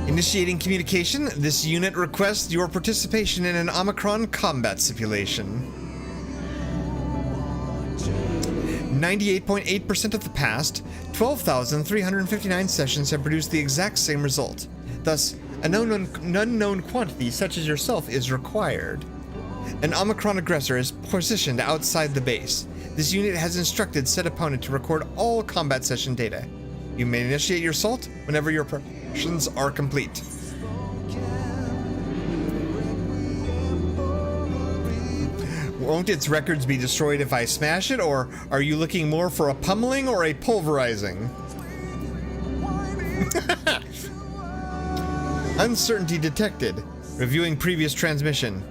Initiating communication, this unit requests your participation in an Omicron combat simulation. 98.8% of the past 12,359 sessions have produced the exact same result. Thus, an unknown quantity such as yourself is required. An Omicron aggressor is positioned outside the base. This unit has instructed said opponent to record all combat session data. You may initiate your assault whenever your preparations are complete. Won't its records be destroyed if I smash it, or are you looking more for a pummeling or a pulverizing? Uncertainty detected. Reviewing previous transmission.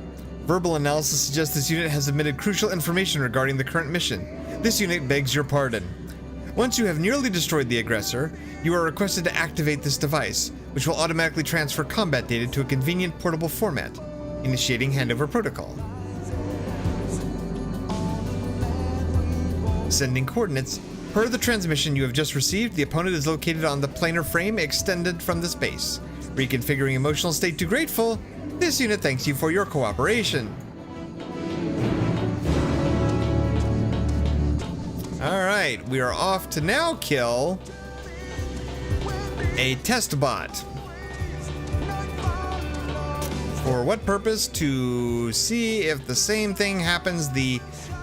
Verbal analysis suggests this unit has omitted crucial information regarding the current mission. This unit begs your pardon. Once you have nearly destroyed the aggressor, you are requested to activate this device, which will automatically transfer combat data to a convenient portable format. Initiating handover protocol. Sending coordinates. Per the transmission you have just received, the opponent is located on the planar frame extended from the space. Reconfiguring emotional state to grateful. This unit thanks you for your cooperation. Alright, we are off to now kill a test bot. For what purpose? To see if the same thing happens the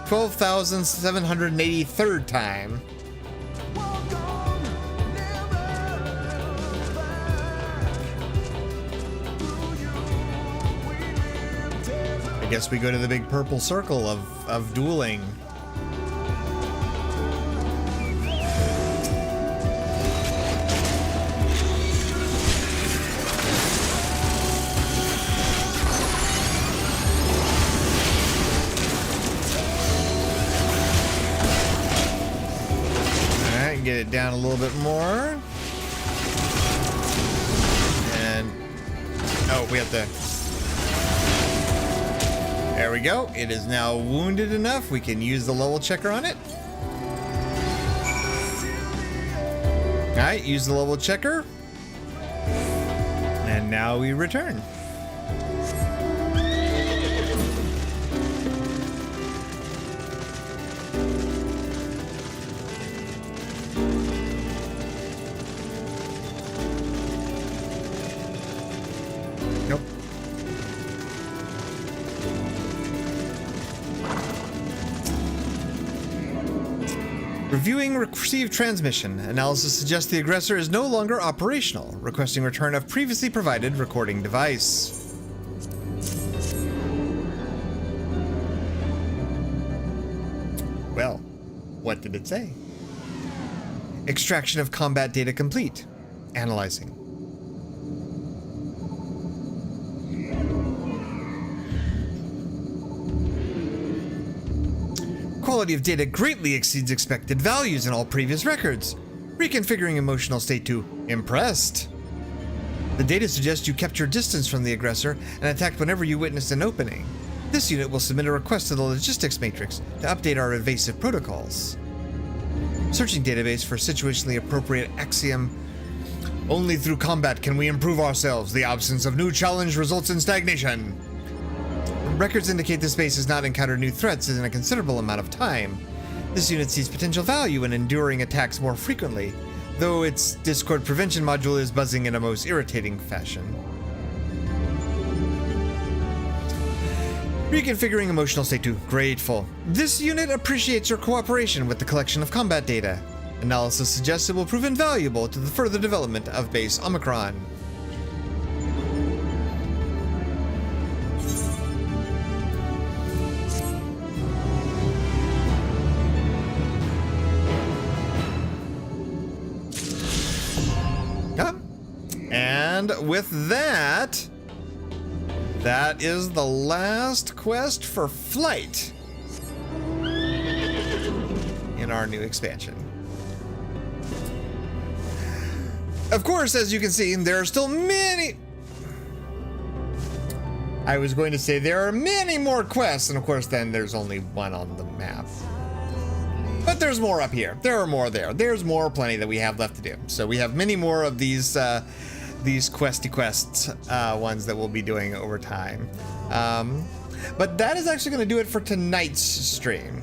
12,783rd time. I guess we go to the big purple circle of dueling. Get it down a little bit more. And oh, we have to. There we go. It is now wounded enough. We can use the level checker on it. All right, use the level checker. And now we return. Reviewing received transmission. Analysis suggests the aggressor is no longer operational. Requesting return of previously provided recording device. Well, what did it say? Extraction of combat data complete. Analyzing. Quality of data greatly exceeds expected values in all previous records. Reconfiguring emotional state to impressed. The data suggests you kept your distance from the aggressor and attacked whenever you witnessed an opening. This unit will submit a request to the logistics matrix to update our evasive protocols. Searching database for situationally appropriate axiom. Only through combat can we improve ourselves. The absence of new challenge results in stagnation. Records indicate this base has not encountered new threats in a considerable amount of time. This unit sees potential value in enduring attacks more frequently, though its Discord prevention module is buzzing in a most irritating fashion. Reconfiguring emotional state to grateful. This unit appreciates your cooperation with the collection of combat data. Analysis suggests it will prove invaluable to the further development of base Omicron. And with that, that is the last quest for flight in our new expansion. Of course, as you can see, there are still many... I was going to say there are many more quests, and of course then there's only one on the map. But there's more up here. There are more there. There's more plenty that we have left to do. So we have many more of these questy quests ones that we'll be doing over time. But that is actually going to do it for tonight's stream,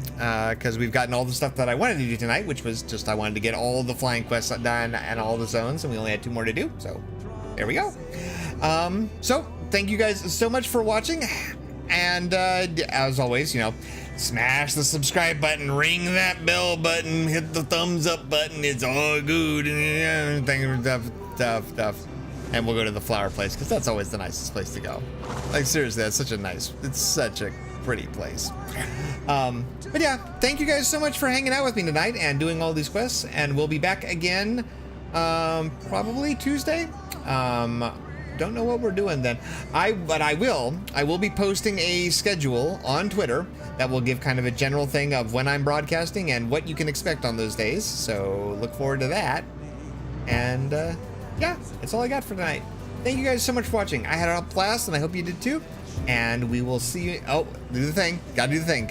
because we've gotten all the stuff that I wanted to do tonight, which was just I wanted to get all the flying quests done and all the zones, and we only had 2 more to do. So there we go. So thank you guys so much for watching, and as always, you know, smash the subscribe button, ring that bell button, hit the thumbs up button. It's all good, and stuff. And we'll go to the flower place, because that's always the nicest place to go. Like, seriously, it's such a pretty place. But yeah, thank you guys so much for hanging out with me tonight and doing all these quests. And we'll be back again, probably Tuesday. Don't know what we're doing then. But I will be posting a schedule on Twitter that will give kind of a general thing of when I'm broadcasting and what you can expect on those days. So look forward to that. And, yeah, that's all I got for tonight. Thank you guys so much for watching. I had a blast, and I hope you did too. And we will see you. Oh, do the thing. Gotta do the thing.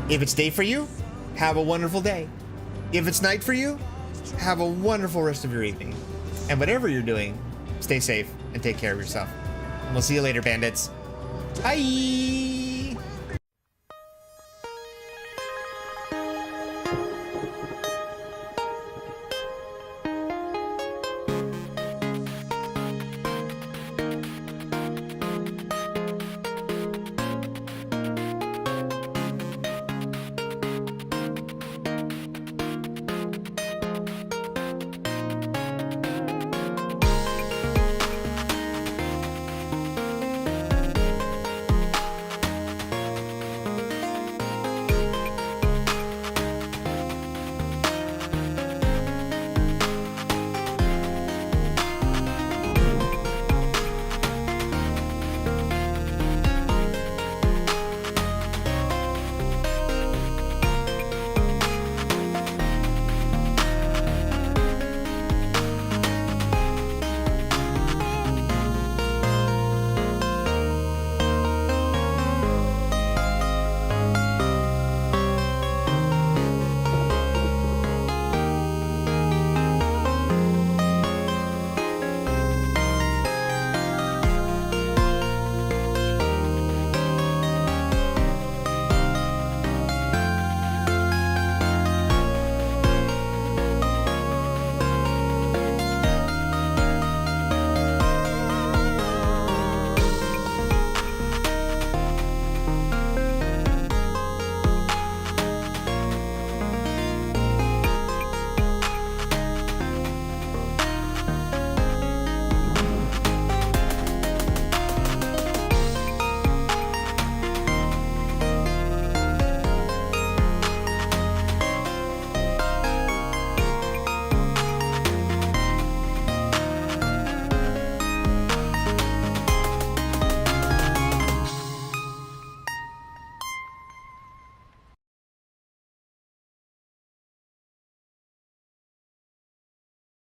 If it's day for you, have a wonderful day. If it's night for you, have a wonderful rest of your evening. And whatever you're doing, stay safe and take care of yourself. And we'll see you later, bandits. Bye.